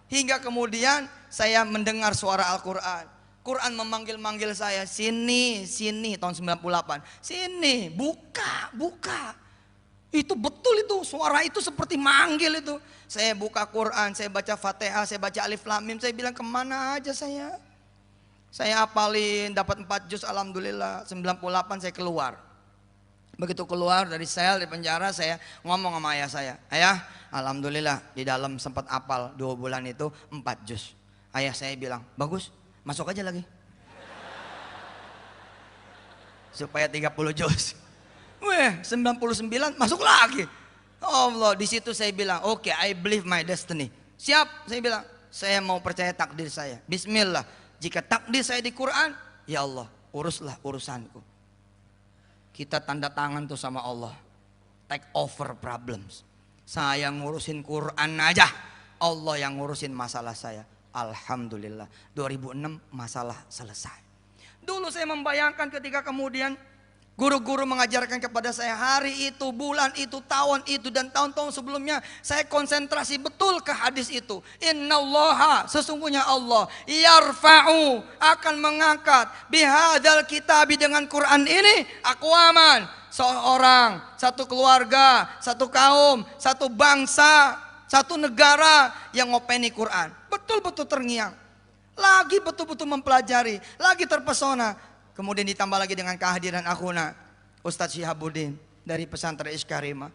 Hingga kemudian saya mendengar suara Al-Quran. Quran memanggil-manggil saya, sini, sini, tahun 98. Sini, buka, buka. Itu betul itu, suara itu seperti manggil itu. Saya buka Quran, saya baca Fatihah, saya baca Alif Lam Mim, saya bilang kemana aja saya. Saya hafalin, dapat 4 juz, alhamdulillah. 98 saya keluar. Begitu keluar dari sel, di penjara, saya ngomong sama ayah saya. Ayah, alhamdulillah di dalam sempat hafal 2 bulan itu 4 juz. Ayah saya bilang, bagus, masuk aja lagi. Supaya 30 juz. Weh, 99 masuk lagi. Allah, di situ saya bilang, oke, I believe my destiny. Siap, saya bilang, saya mau percaya takdir saya. Bismillah, jika takdir saya di Quran, ya Allah, uruslah urusanku. Kita tanda tangan tuh sama Allah. Take over problems. Saya ngurusin Quran aja, Allah yang ngurusin masalah saya. Alhamdulillah, 2006 masalah selesai. Dulu saya membayangkan ketika kemudian guru-guru mengajarkan kepada saya hari itu, bulan itu, tahun itu, dan tahun-tahun sebelumnya, saya konsentrasi betul ke hadis itu. Innallaha, sesungguhnya Allah, yarfa'u, akan mengangkat bihadzal kitabi, dengan Quran ini, aqwaman, seorang, satu keluarga, satu kaum, satu bangsa, satu negara yang ngopeni Quran. Betul-betul terngiang. Lagi betul-betul mempelajari, lagi terpesona. Kemudian ditambah lagi dengan kehadiran akhuna Ustadz Syihabuddin dari pesantren Iskarima.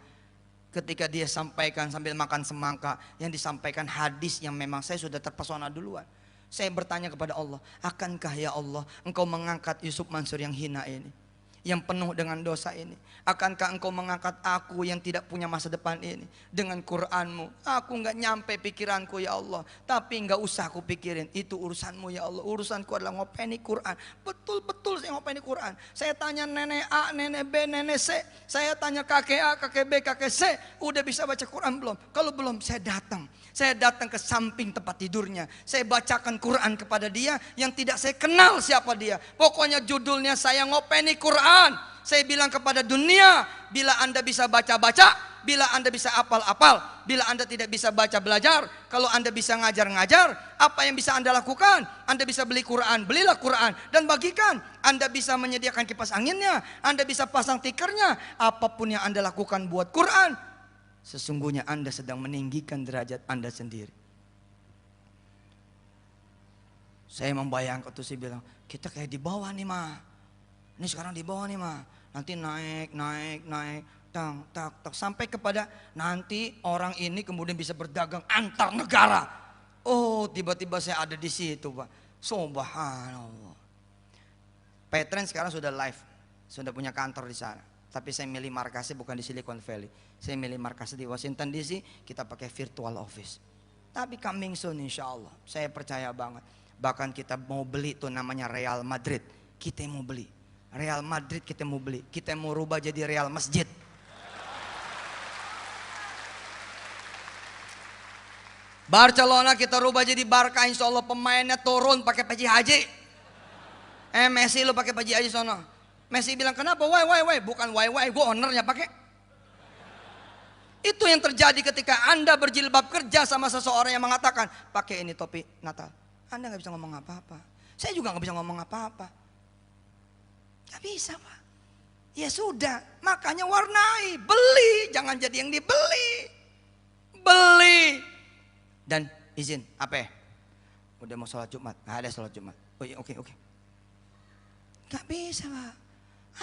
Ketika dia sampaikan sambil makan semangka, yang disampaikan hadis yang memang saya sudah terpesona duluan. Saya bertanya kepada Allah, akankah ya Allah engkau mengangkat Yusuf Mansur yang hina ini, yang penuh dengan dosa ini? Akankah engkau mengangkat aku yang tidak punya masa depan ini dengan Quranmu? Aku nggak nyampe pikiranku ya Allah, tapi nggak usah aku pikirin, itu urusanmu ya Allah. Urusanku adalah ngopeni Quran. Betul-betul saya ngopeni Quran. Saya tanya nenek A, nenek B, nenek C. Saya tanya kakek A, kakek B, kakek C. Udah bisa baca Quran belum? Kalau belum, saya datang. Saya datang ke samping tempat tidurnya. Saya bacakan Quran kepada dia yang tidak saya kenal siapa dia. Pokoknya judulnya saya ngopeni Quran. Saya bilang kepada dunia, bila Anda bisa baca-baca, bila Anda bisa apal-apal, bila Anda tidak bisa baca belajar, kalau Anda bisa ngajar-ngajar, apa yang bisa Anda lakukan? Anda bisa beli Quran, belilah Quran dan bagikan. Anda bisa menyediakan kipas anginnya, Anda bisa pasang tikernya, apapun yang Anda lakukan buat Quran, sesungguhnya Anda sedang meninggikan derajat Anda sendiri. Saya membayangkan tuh, saya bilang, kita kayak di bawah nih mah. Ini sekarang di bawah nih mah. Nanti naik, tak, sampai kepada nanti orang ini kemudian bisa berdagang antar negara. Oh, tiba-tiba saya ada di situ, Pak. Subhanallah. Petren sekarang sudah live, sudah punya kantor di sana. Tapi saya milih markasnya bukan di Silicon Valley. Saya milih markasnya di Washington DC. Kita pakai virtual office. Tapi coming soon insya Allah. Saya percaya banget. Bahkan kita mau beli itu namanya Real Madrid. Kita mau beli. Real Madrid kita mau beli. Kita mau rubah jadi Real Masjid. Barcelona kita rubah jadi Barca, insya Allah pemainnya turun pakai peci haji. Messi lu pakai peci haji sono. Messi bilang kenapa? Why? Bukan why, gue ownernya pakai. Itu yang terjadi ketika Anda berjilbab kerja sama seseorang yang mengatakan pakai ini topi Natal. Anda nggak bisa ngomong apa-apa. Saya juga nggak bisa ngomong apa-apa. Gak bisa Pak. Ya sudah, makanya warnai, beli, jangan jadi yang dibeli. Beli. Dan izin, apa? Udah mau sholat Jumat, nggak ada sholat Jumat. Oh iya, oke. Gak bisa Pak.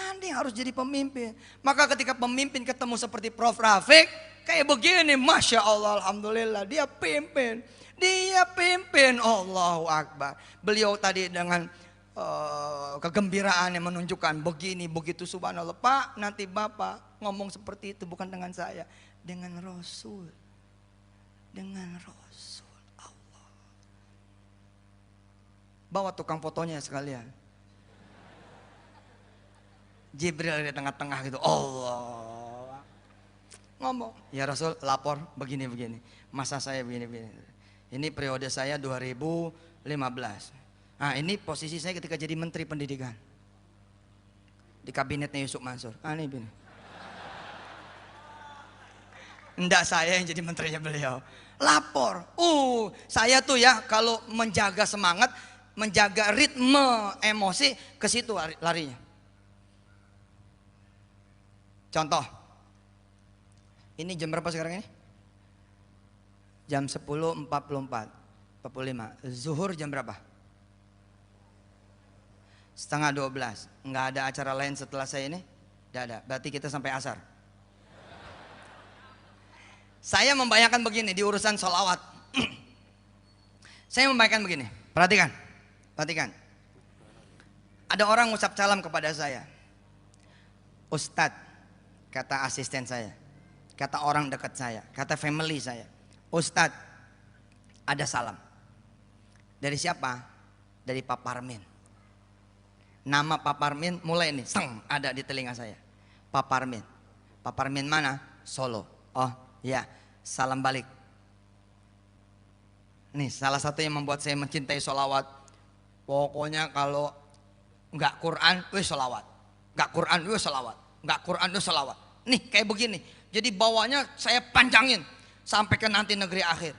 Anda yang harus jadi pemimpin. Maka ketika pemimpin ketemu seperti Prof. Rafiq, kayak begini, Masya Allah, Alhamdulillah, dia pimpin. Allahu Akbar. Beliau tadi dengan kegembiraan yang menunjukkan begini begitu, subhanallah. Pak, nanti Bapak ngomong seperti itu bukan dengan saya, dengan Rasul. Dengan Rasul Allah. Bawa tukang fotonya sekalian. Jibril di tengah-tengah gitu. Allah. Ngomong, ya Rasul lapor begini. Masa saya begini. Ini periode saya 2015. Nah ini posisi saya ketika jadi Menteri Pendidikan di kabinetnya Yusuf Mansur. Ini. Enggak saya yang jadi menterinya beliau. Lapor. Saya tuh ya kalau menjaga semangat, menjaga ritme emosi, ke situ larinya. Contoh, ini jam berapa sekarang ini? Jam 10.44, 45. Zuhur jam berapa? Setengah 12. Nggak ada acara lain setelah saya ini? Nggak ada. Berarti kita sampai asar. Saya membayangkan begini di urusan sholawat. Saya membayangkan begini. Perhatikan. Ada orang ngucap salam kepada saya. Ustadz, kata asisten saya, kata orang dekat saya, kata family saya. Ustadz, ada salam. Dari siapa? Dari Pak Parmin. Nama Pak Parmin mulai nih, ada di telinga saya. Pak Parmin. Pak Parmin mana? Solo. Oh ya, salam balik. Nih salah satu yang membuat saya mencintai sholawat. Pokoknya kalau nggak Quran, sholawat. Nggak Quran, sholawat. Nggak Quran, sholawat. Nih kayak begini. Jadi bawahnya saya panjangin sampai ke nanti negeri akhir.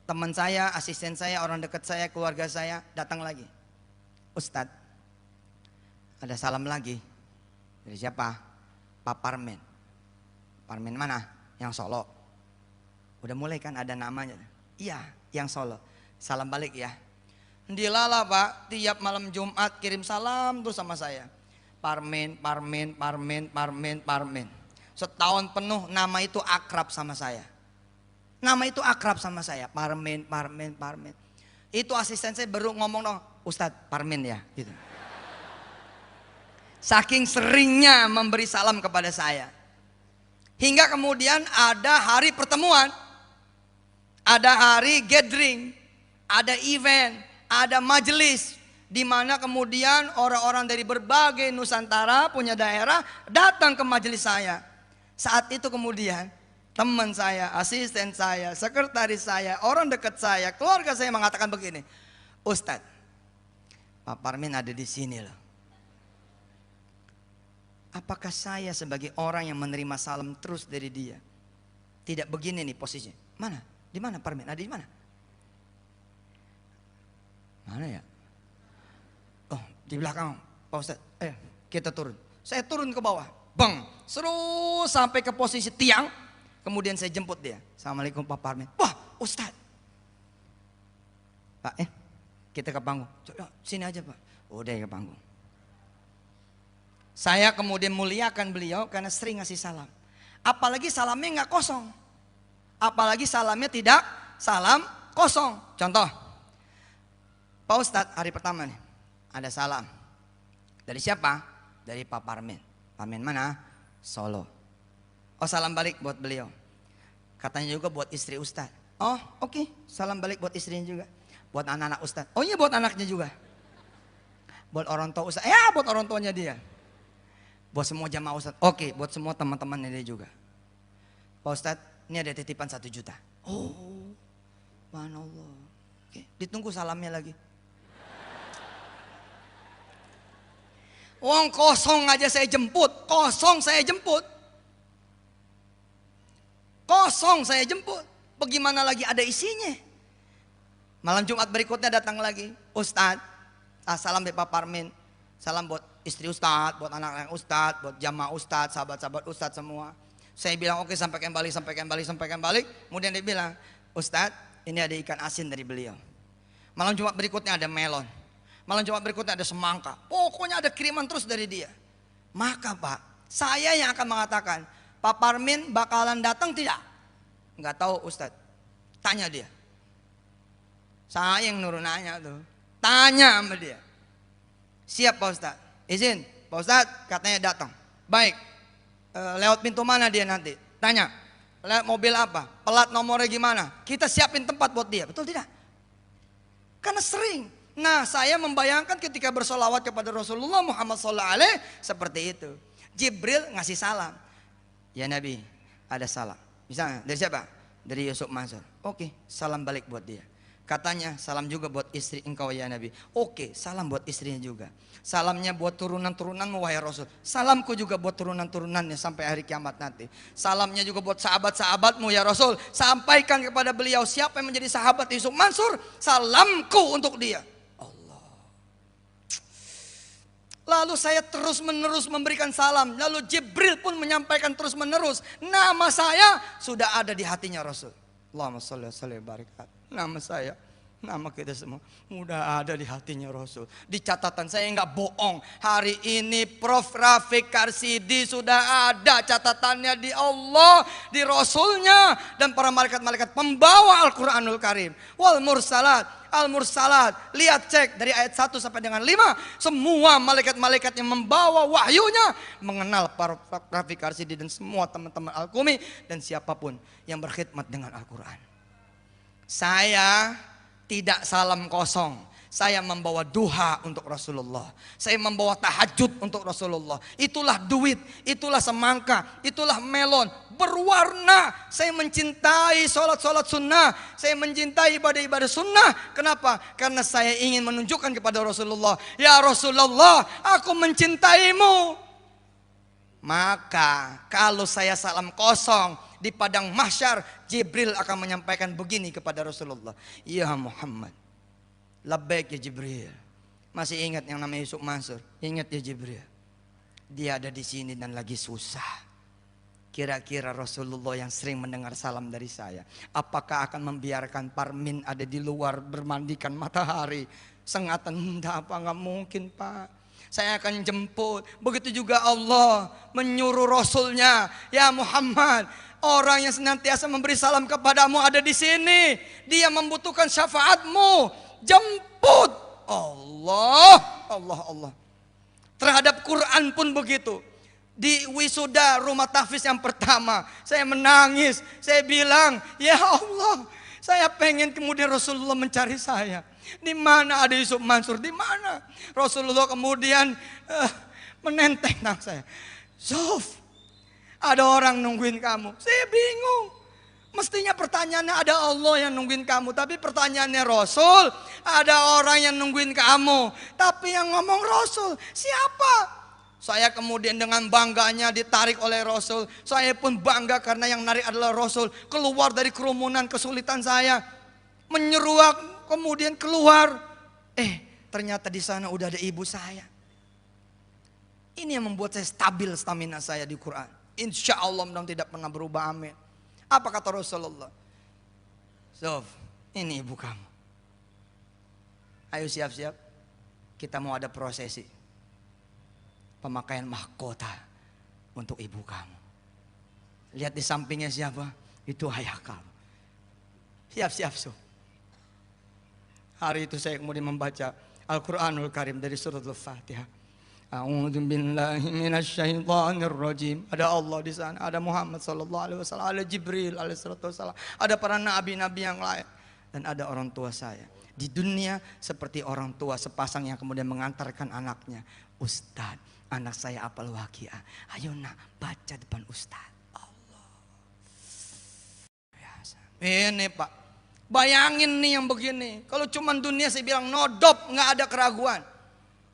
Teman saya, asisten saya, orang dekat saya, keluarga saya datang lagi. Ustadz, ada salam lagi. Dari siapa? Pak Parmin. Parmin mana? Yang Solo. Udah mulai kan ada namanya. Iya, yang Solo. Salam balik ya. Dilala Pak, tiap malam Jumat kirim salam tuh sama saya. Parmin. Setahun penuh nama itu akrab sama saya. Parmin. Itu asisten saya baru ngomong dong, Ustadz Parmin ya gitu. Saking seringnya memberi salam kepada saya. Hingga kemudian ada hari pertemuan, ada hari gathering, ada event, ada majelis, di mana kemudian orang-orang dari berbagai Nusantara punya daerah datang ke majelis saya. Saat itu kemudian teman saya, asisten saya, sekretaris saya, orang dekat saya, keluarga saya mengatakan begini, Ustadz, Pak Parmin ada di sini loh. Apakah saya sebagai orang yang menerima salam terus dari dia tidak begini nih posisinya? Mana? Di mana Parmin? Ada di mana? Mana ya? Oh, di belakang Pak Ustadz. Kita turun. Saya turun ke bawah. Bang, terus sampai ke posisi tiang. Kemudian saya jemput dia. Assalamualaikum Pak Parmin. Wah, Ustadz. Pak, kita ke panggung. Coba, sini aja Pak. Udah ke panggung. Saya kemudian muliakan beliau karena sering ngasih salam. Apalagi salamnya nggak kosong. Apalagi salamnya tidak salam kosong. Contoh, Pak Ustadz hari pertama nih ada salam. Dari siapa? Dari Pak Parmin. Parmin mana? Solo. Oh, salam balik buat beliau. Katanya juga buat istri Ustadz. Oh oke, salam balik buat istrinya juga. Buat anak-anak Ustadz. Oh iya buat anaknya juga. Buat orang tua Ustadz. Ya buat orang tuanya dia. Buat semua jamaah Ustadz. Oke, buat semua teman-temannya dia juga. Pak Ustadz, ini ada titipan 1 juta. Oh, subhanallah. Oke, ditunggu salamnya lagi. Wong kosong aja saya jemput. Kosong saya jemput. Bagaimana lagi ada isinya? Malam Jumat berikutnya datang lagi. Ustadz, salam dari Pak Parmin. Salam buat istri Ustadz, buat anak-anak Ustadz, buat jamaah Ustadz, sahabat-sahabat Ustadz semua. Saya bilang oke, sampaikan balik. Kemudian dia bilang, Ustadz, ini ada ikan asin dari beliau. Malam Jumat berikutnya ada melon. Malam Jumat berikutnya ada semangka. Pokoknya ada kiriman terus dari dia. Maka Pak, saya yang akan mengatakan, Pak Parmin bakalan datang tidak? Enggak tahu Ustadz. Tanya dia. Saya yang nurun nanya tuh. Tanya sama dia. Siap Pak Ustadz. Izin Pak Ustadz katanya datang. Baik. Lewat pintu mana dia nanti? Tanya. Lewat mobil apa? Pelat nomornya gimana? Kita siapin tempat buat dia. Betul tidak? Karena sering. Nah saya membayangkan ketika bersolawat kepada Rasulullah Muhammad SAW seperti itu. Jibril ngasih salam. Ya Nabi, ada salam. Misalnya dari siapa? Dari Yusuf Mansur. Oke, salam balik buat dia. Katanya salam juga buat istri engkau ya Nabi. Oke, salam buat istrinya juga. Salamnya buat turunan-turunanmu wahai Rasul. Salamku juga buat turunan-turunannya sampai hari kiamat nanti. Salamnya juga buat sahabat-sahabatmu ya Rasul. Sampaikan kepada beliau siapa yang menjadi sahabat Yusuf Mansur, salamku untuk dia. Allah. Lalu saya terus menerus memberikan salam. Lalu Jibril pun menyampaikan terus menerus. Nama saya sudah ada di hatinya Rasul. Allahumma sholli wa sallim wa barik. Nama saya, nama kita semua udah ada di hatinya Rasul. Di catatan saya nggak bohong. Hari ini Prof. Rafiq Karsidi sudah ada catatannya di Allah, di Rasulnya, dan para malaikat-malaikat pembawa Al-Quranul Karim. Wal mursalat, al-mursalat. Lihat cek dari ayat 1 sampai dengan 5. Semua malaikat-malaikat yang membawa wahyunya mengenal para Rafiq Karsidi dan semua teman-teman Al-Qumi dan siapapun yang berkhidmat dengan Al-Quran. Saya tidak salam kosong. Saya membawa duha untuk Rasulullah. Saya membawa tahajud untuk Rasulullah. Itulah duit, itulah semangka, itulah melon. Berwarna. Saya mencintai sholat-sholat sunnah. Saya mencintai ibadah-ibadah sunnah. Kenapa? Karena saya ingin menunjukkan kepada Rasulullah. Ya Rasulullah, aku mencintaimu. Maka kalau saya salam kosong di padang mahsyar, Jibril akan menyampaikan begini kepada Rasulullah. Ya Muhammad, labbaik ya Jibril. Masih ingat yang namanya Yusuf Mansur? Ingat ya Jibril. Dia ada di sini dan lagi susah. Kira-kira Rasulullah yang sering mendengar salam dari saya, apakah akan membiarkan Parmin ada di luar bermandikan matahari sengatan? Enggak, apa nggak mungkin Pak. Saya akan jemput. Begitu juga Allah menyuruh Rasulnya, ya Muhammad, orang yang senantiasa memberi salam kepadamu ada di sini. Dia membutuhkan syafaatmu. Jemput. Allah, Allah, Allah. Terhadap Quran pun begitu. Di wisuda rumah tahfiz yang pertama, saya menangis. Saya bilang, ya Allah, saya pengen kemudian Rasulullah mencari saya. Di mana ada Yusuf Mansur? Di mana? Rasulullah kemudian menenteng nang saya. Zuf, ada orang nungguin kamu. Saya bingung. Mestinya pertanyaannya ada Allah yang nungguin kamu. Tapi pertanyaannya Rasul, ada orang yang nungguin kamu. Tapi yang ngomong Rasul, siapa? Saya kemudian dengan bangganya ditarik oleh Rasul. Saya pun bangga karena yang narik adalah Rasul. Keluar dari kerumunan kesulitan saya. Menyeruak. Kemudian keluar, ternyata di sana udah ada ibu saya. Ini yang membuat saya stabil stamina saya di Quran. Insya Allah mudah tidak pernah berubah, amin. Apa kata Rasulullah? Sof, ini ibu kamu. Ayo siap-siap, kita mau ada prosesi pemakaian mahkota untuk ibu kamu. Lihat di sampingnya siapa? Itu ayah kamu. Siap-siap Sof. Hari itu saya kemudian membaca Al-Quranul Karim dari surat Al-Fatihah. A'udzu billahi minasyaitonir rajim. Ada Allah di sana, ada Muhammad sallallahu alaihi wasallam, ada Jibril alaihi wasallam, ada para nabi-nabi yang lain, dan ada orang tua saya. Di dunia seperti orang tua sepasang yang kemudian mengantarkan anaknya. Ustaz, anak saya apal Waqiah. Ayo nak, baca depan Ustaz. Allah. Biasa. Ini Pak. Bayangin nih yang begini. Kalau cuma dunia saya bilang nodop, nggak ada keraguan.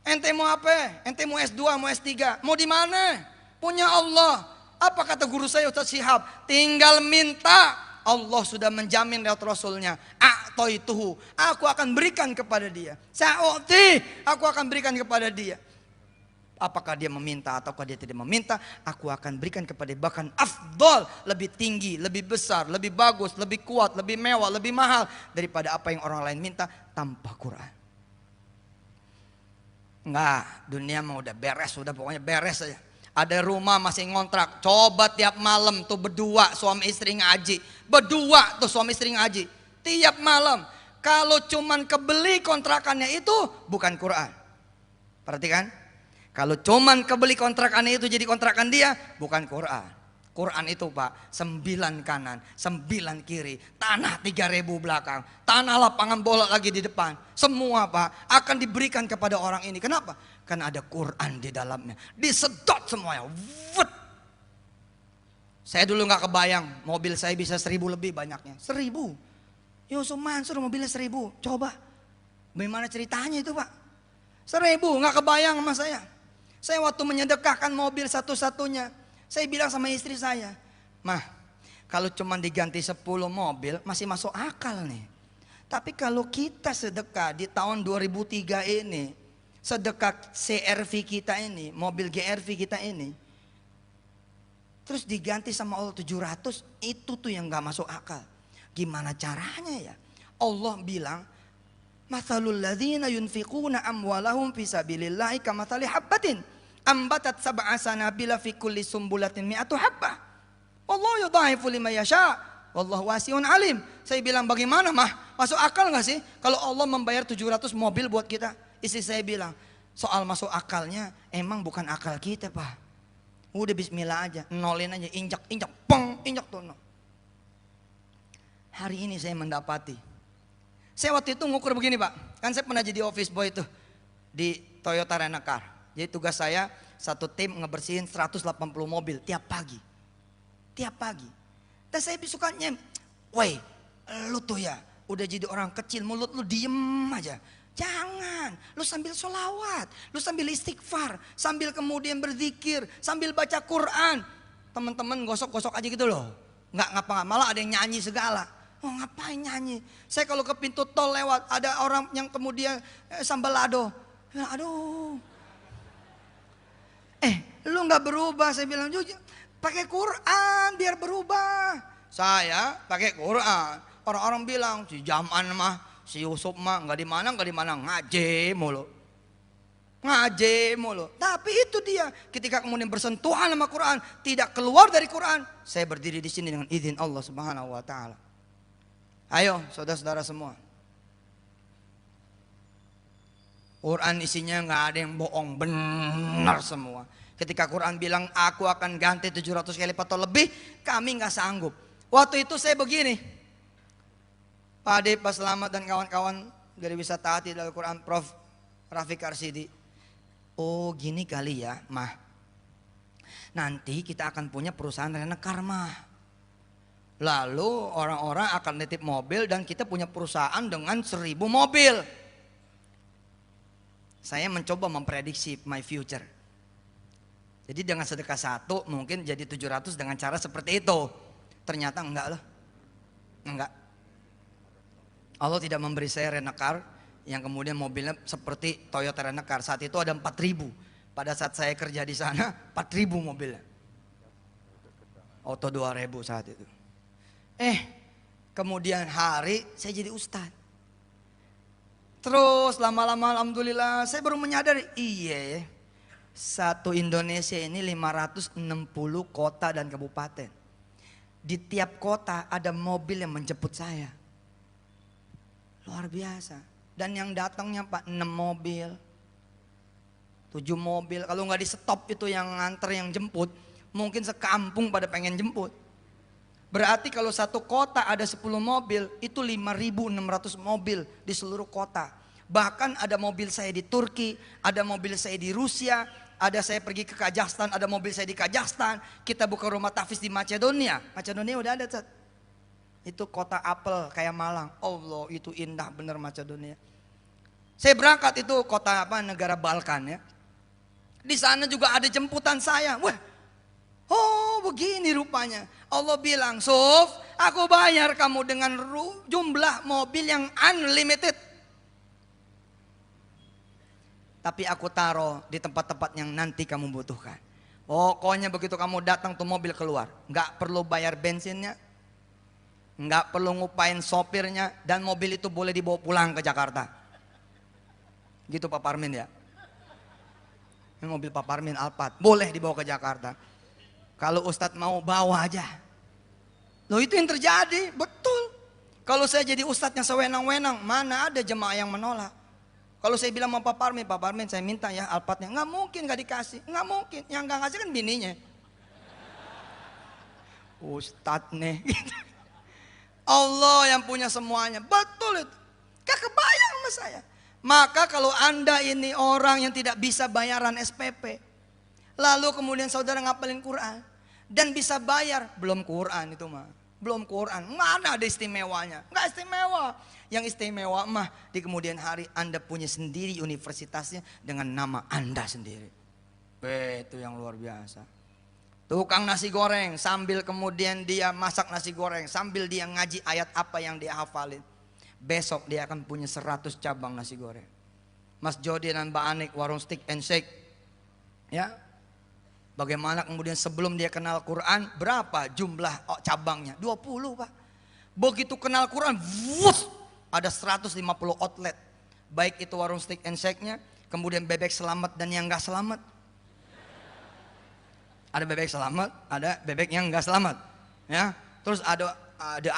Ente mau apa? Ente mau S2, mau S3, mau di mana? Punya Allah. Apa kata guru saya Ustaz Syihab? Tinggal minta. Allah sudah menjamin lewat Rasulnya. A'toituhu, aku akan berikan kepada dia. Sa'uti, aku akan berikan kepada dia. Apakah dia meminta ataukah dia tidak meminta, aku akan berikan kepada dia. Bahkan afdol, lebih tinggi, lebih besar, lebih bagus, lebih kuat, lebih mewah, lebih mahal daripada apa yang orang lain minta tanpa Quran. Enggak, dunia mah udah beres, udah pokoknya beres aja. Ada rumah masih ngontrak, coba tiap malam tuh berdua suami istri ngaji. Berdua tuh suami istri ngaji. Tiap malam, kalau cuman kebeli kontrakannya itu bukan Quran. Perhatikan. Kalau cuman kebeli kontrakannya itu jadi kontrakan dia, bukan Quran. Quran itu Pak, 9 kanan, 9 kiri, tanah 3.000 belakang, tanah lapangan bola lagi di depan. Semua Pak akan diberikan kepada orang ini. Kenapa? Karena ada Quran di dalamnya. Disedot semuanya. Wut. Saya dulu gak kebayang mobil saya bisa 1.000 lebih banyaknya. 1.000. Yusuf Mansur mobilnya 1.000. Coba, bagaimana ceritanya itu Pak? 1.000, nggak kebayang sama saya. Saya waktu menyedekahkan mobil satu-satunya, saya bilang sama istri saya, Mah, kalau cuma diganti 10 mobil masih masuk akal nih. Tapi kalau kita sedekah di tahun 2003 ini, sedekah CRV kita ini, mobil GRV kita ini, terus diganti sama Allah 700, itu tuh yang gak masuk akal. Gimana caranya ya? Allah bilang, Mathalul ladzina yunfiquna amwalahum fi sabilillahi kamathali habbatin ambatat sab'a sanabila fi kulli sumbulatin mi'atu habbah. Wallahu yudha'ifu liman yasha. Wallahu wasi'un alim. Saya bilang bagaimana Mah? Masuk akal gak sih kalau Allah membayar 700 mobil buat kita? Istri saya bilang, soal masuk akalnya emang bukan akal kita Pak. Udah bismillah aja, nolin aja, injak, pong, injak tuh. Hari ini saya mendapati. Saya waktu itu ngukur begini Pak, kan saya pernah jadi office boy tuh di Toyota Rent-A-Car. Jadi tugas saya satu tim ngebersihin 180 mobil tiap pagi. Tiap pagi. Dan saya sukanya, woi lu tuh ya udah jadi orang kecil, mulut lu diem aja. Jangan, lu sambil sholawat, lu sambil istighfar, sambil kemudian berzikir, sambil baca Quran. Teman-teman gosok-gosok aja gitu loh. Nggak ngapa, malah ada yang nyanyi segala. Oh ngapain nyanyi? Saya kalau ke pintu tol lewat, ada orang yang kemudian sambalado. Aduh. Lu nggak berubah, saya bilang jujur. Pakai Quran biar berubah. Saya pakai Quran. Orang-orang bilang si Jaman mah, si Yusuf mah nggak di mana ngaji mulu. Ngaji mulu. Tapi itu dia, ketika kemudian bersentuhan sama Quran, tidak keluar dari Quran. Saya berdiri di sini dengan izin Allah Subhanahu wa taala. Ayo saudara-saudara semua. Quran isinya nggak ada yang bohong, benar semua. Ketika Quran bilang aku akan ganti 700 kali lipat atau lebih, kami nggak sanggup. Waktu itu saya begini. Pak Ade, Pak Selamat dan kawan-kawan dari Wisata Hati dari Quran, Prof. Rafiq Arsidi. Oh gini kali ya Mah. Nanti kita akan punya perusahaan Rent-A-Car Mah. Lalu orang-orang akan nitip mobil dan kita punya perusahaan dengan 1.000 mobil. Saya mencoba memprediksi my future. Jadi dengan sedekah 1 mungkin jadi 700 dengan cara seperti itu. Ternyata enggak loh. Enggak. Allah tidak memberi saya Rent-A-Car yang kemudian mobilnya seperti Toyota Rent-A-Car. Saat itu ada 4.000. Pada saat saya kerja di sana 4.000 mobilnya. Auto 2.000 saat itu. Kemudian hari saya jadi ustadz. Terus lama-lama alhamdulillah saya baru menyadari, iya satu Indonesia ini 560 kota dan kabupaten. Di tiap kota ada mobil yang menjemput saya. Luar biasa. Dan yang datangnya Pak 6 mobil, 7 mobil. Kalau nggak di stop itu yang nganter yang jemput, mungkin sekampung pada pengen jemput. Berarti kalau satu kota ada 10 mobil, itu 5.600 mobil di seluruh kota. Bahkan ada mobil saya di Turki, ada mobil saya di Rusia, ada saya pergi ke Kazakhstan, ada mobil saya di Kazakhstan. Kita buka rumah tahfiz di Macedonia. Macedonia udah ada, Cat. Itu kota apel kayak Malang. Allah, itu indah bener Macedonia. Saya berangkat itu kota negara Balkan ya. Di sana juga ada jemputan saya. Wah, oh begini rupanya. Allah bilang, Suf, aku bayar kamu dengan jumlah mobil yang unlimited. Tapi aku taruh di tempat-tempat yang nanti kamu butuhkan. Pokoknya begitu kamu datang tuh mobil keluar. Nggak perlu bayar bensinnya. Nggak perlu ngupain sopirnya. Dan mobil itu boleh dibawa pulang ke Jakarta. Gitu Pak Parmin ya. Ini mobil Pak Parmin Alphard. Boleh dibawa ke Jakarta. Kalau Ustadz mau bawa aja. Loh itu yang terjadi, betul. Kalau saya jadi Ustadz yang sewenang-wenang, mana ada jemaah yang menolak. Kalau saya bilang sama Pak Parmin saya minta ya Alphardnya. Nggak mungkin nggak dikasih, nggak mungkin. Yang nggak ngasih kan bininya. Ustadz nih. Allah yang punya semuanya, betul itu. Gak kebayang sama saya. Maka kalau Anda ini orang yang tidak bisa bayaran SPP, lalu kemudian saudara ngapalin Quran dan bisa bayar, belum Quran itu mah. belum Quran. Mana ada istimewanya? Nggak istimewa. Yang istimewa mah di kemudian hari Anda punya sendiri universitasnya dengan nama Anda sendiri. Itu yang luar biasa. Tukang nasi goreng sambil kemudian dia masak nasi goreng, sambil dia ngaji ayat apa yang dia hafalin. Besok dia akan punya 100 cabang nasi goreng. Mas Jody dan Mbak Anik warung stick and shake. Ya. Bagaimana kemudian sebelum dia kenal Quran, berapa jumlah cabangnya? 20, Pak. Begitu kenal Quran, ada 150 outlet. Baik itu warung stick and shake-nya, kemudian bebek selamat dan yang enggak selamat. Ada bebek selamat, ada bebek yang enggak selamat. Ya. Terus ada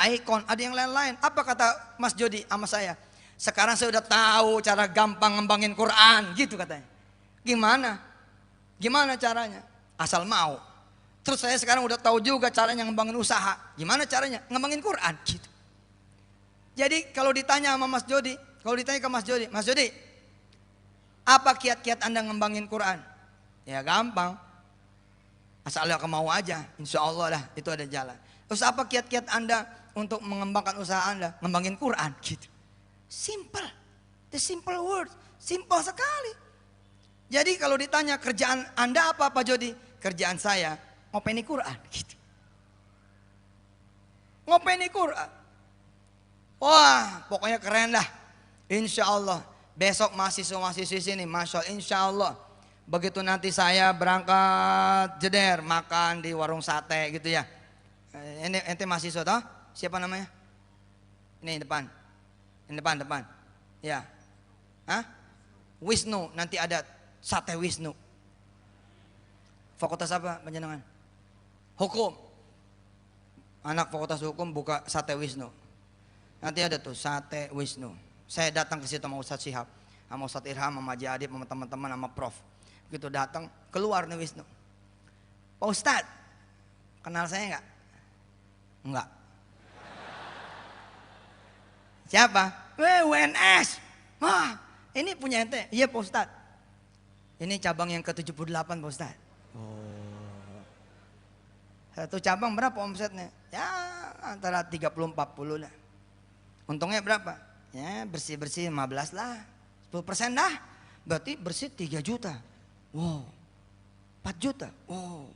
icon, ada yang lain-lain. Apa kata Mas Jody sama saya? Sekarang saya udah tahu cara gampang ngembangin Quran, gitu katanya. Gimana? Gimana caranya? Asal mau. Terus saya sekarang udah tahu juga caranya ngembangin usaha. Gimana caranya? Ngembangin Quran, gitu. Jadi kalau ditanya sama Mas Jody, kalau ditanya ke Mas Jody, apa kiat-kiat Anda ngembangin Quran? Ya gampang. Asal Allah mau aja, insya Allah lah itu ada jalan. Terus apa kiat-kiat Anda untuk mengembangkan usaha Anda? Ngembangin Quran, gitu. Simple, the simple word, simple sekali. Jadi kalau ditanya kerjaan Anda apa Pak Jody? Kerjaan saya ngopeni Quran, gitu. Ngopeni Quran. Wah, pokoknya keren dah. Insya Allah besok mahasiswa-mahasiswi sini, masya Allah, insya Allah. Begitu nanti saya berangkat jeder makan di warung sate gitu ya. Ini ente mahasiswa toh? Siapa namanya? Ini depan. Ini depan. Ya. Hah? Wisnu, nanti ada sate Wisnu. Fakultas apa panjenengan? Hukum. Anak fakultas hukum buka sate Wisnu. Nanti ada tuh sate Wisnu. Saya datang ke situ sama Ustadz Syihab, sama Ustadz Irham, sama Haji Adib, sama teman-teman, sama Prof. Begitu datang, keluar nih Wisnu. Pak Ustadz, kenal saya enggak? Enggak. Siapa? WNS. Wah, ini punya ente? Iya Pak Ustadz. Ini cabang yang ke-78 Pak Ustadz. Satu cabang berapa omsetnya? Ya antara 30-40 lah. Untungnya berapa? Ya bersih-bersih 15 lah, 10% dah. Berarti bersih 3 juta. Wow, 4 juta. Wow.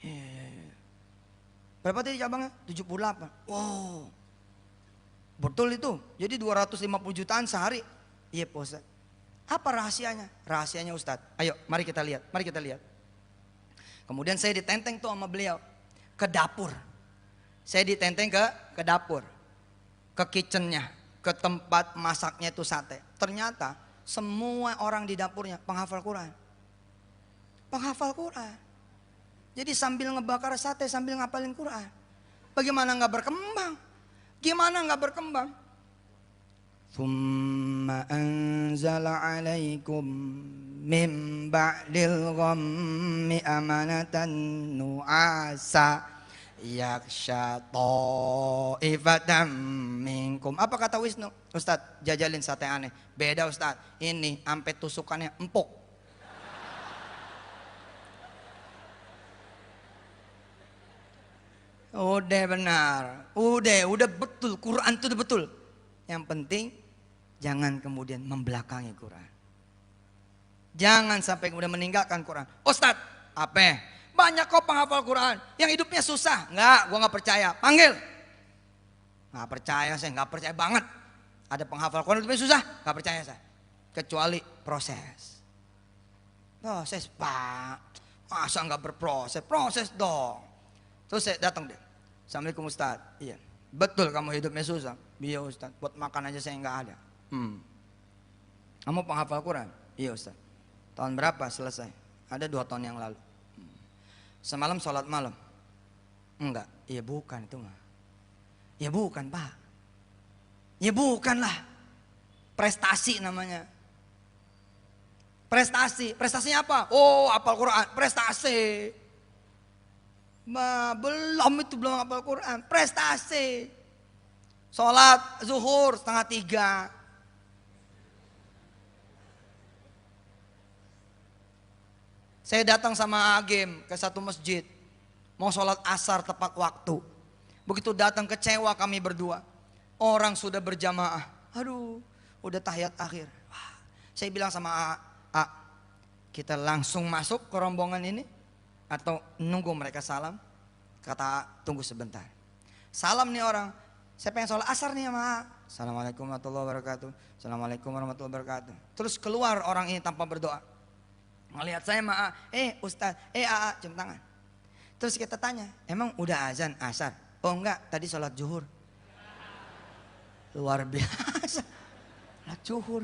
Yeah. Berapa tadi cabangnya? 78. Wow. Betul itu. Jadi 250 jutaan sehari. Iya Pak Ustadz. Apa rahasianya? Rahasianya Ustadz. Ayo mari kita lihat. Mari kita lihat. Kemudian saya ditenteng tuh sama beliau ke dapur. Saya ditenteng ke dapur, ke kitchennya, ke tempat masaknya itu sate. Ternyata semua orang di dapurnya penghafal Quran. Penghafal Quran. Jadi sambil ngebakar sate sambil ngapalin Quran. Bagaimana nggak berkembang? Gimana nggak berkembang? Thumma anzala alaikum min ba'dil ghammi amanatan nu'asa yaksha ta'ifatan minkum. Apa kata Wisnu? Ustadz jajalin sate aneh. Beda Ustadz, ini sampai tusukannya empuk. Udah benar, udah betul, Quran itu udah betul. Yang penting jangan kemudian membelakangi Quran. Jangan sampai kemudian meninggalkan Quran. Ustadz, apa? Banyak kok penghafal Quran yang hidupnya susah. Enggak, gua nggak percaya. Panggil. Nggak percaya saya, nggak percaya banget. Ada penghafal Quran hidupnya susah, nggak percaya saya. Kecuali proses. Proses Pak, masa nggak berproses? Proses dong. Terus saya datang deh. Assalamualaikum Ustadz. Iya. Betul kamu hidupnya susah. Iya Ustadz. Buat makan aja saya nggak ada. Kamu penghafal Quran? Iya Ustadz. Tahun berapa selesai? Ada 2 tahun yang lalu. Semalam sholat malam? Enggak. Iya bukan itu mah. Ya bukan Pak. Ya bukan lah. Prestasi namanya. Prestasi. Prestasinya apa? Oh hafal Quran. Prestasi. Belum hafal Quran. Prestasi. Sholat zuhur 2:30. Saya datang sama Agim ke satu masjid. Mau sholat asar tepat waktu. Begitu datang kecewa kami berdua. Orang sudah berjamaah. Aduh, udah tahiyat akhir. Wah, saya bilang sama A, kita langsung masuk ke rombongan ini atau nunggu mereka salam? Kata A, tunggu sebentar. Salam nih orang. Saya pengen sholat asar nih sama A. Assalamualaikum warahmatullahi wabarakatuh. Assalamualaikum warahmatullahi wabarakatuh. Terus keluar orang ini tanpa berdoa. Ngelihat saya sama A, Ustaz, A, cium tangan. Terus kita tanya, emang udah azan asar? Oh enggak, tadi sholat zuhur. Luar biasa, sholat zuhur.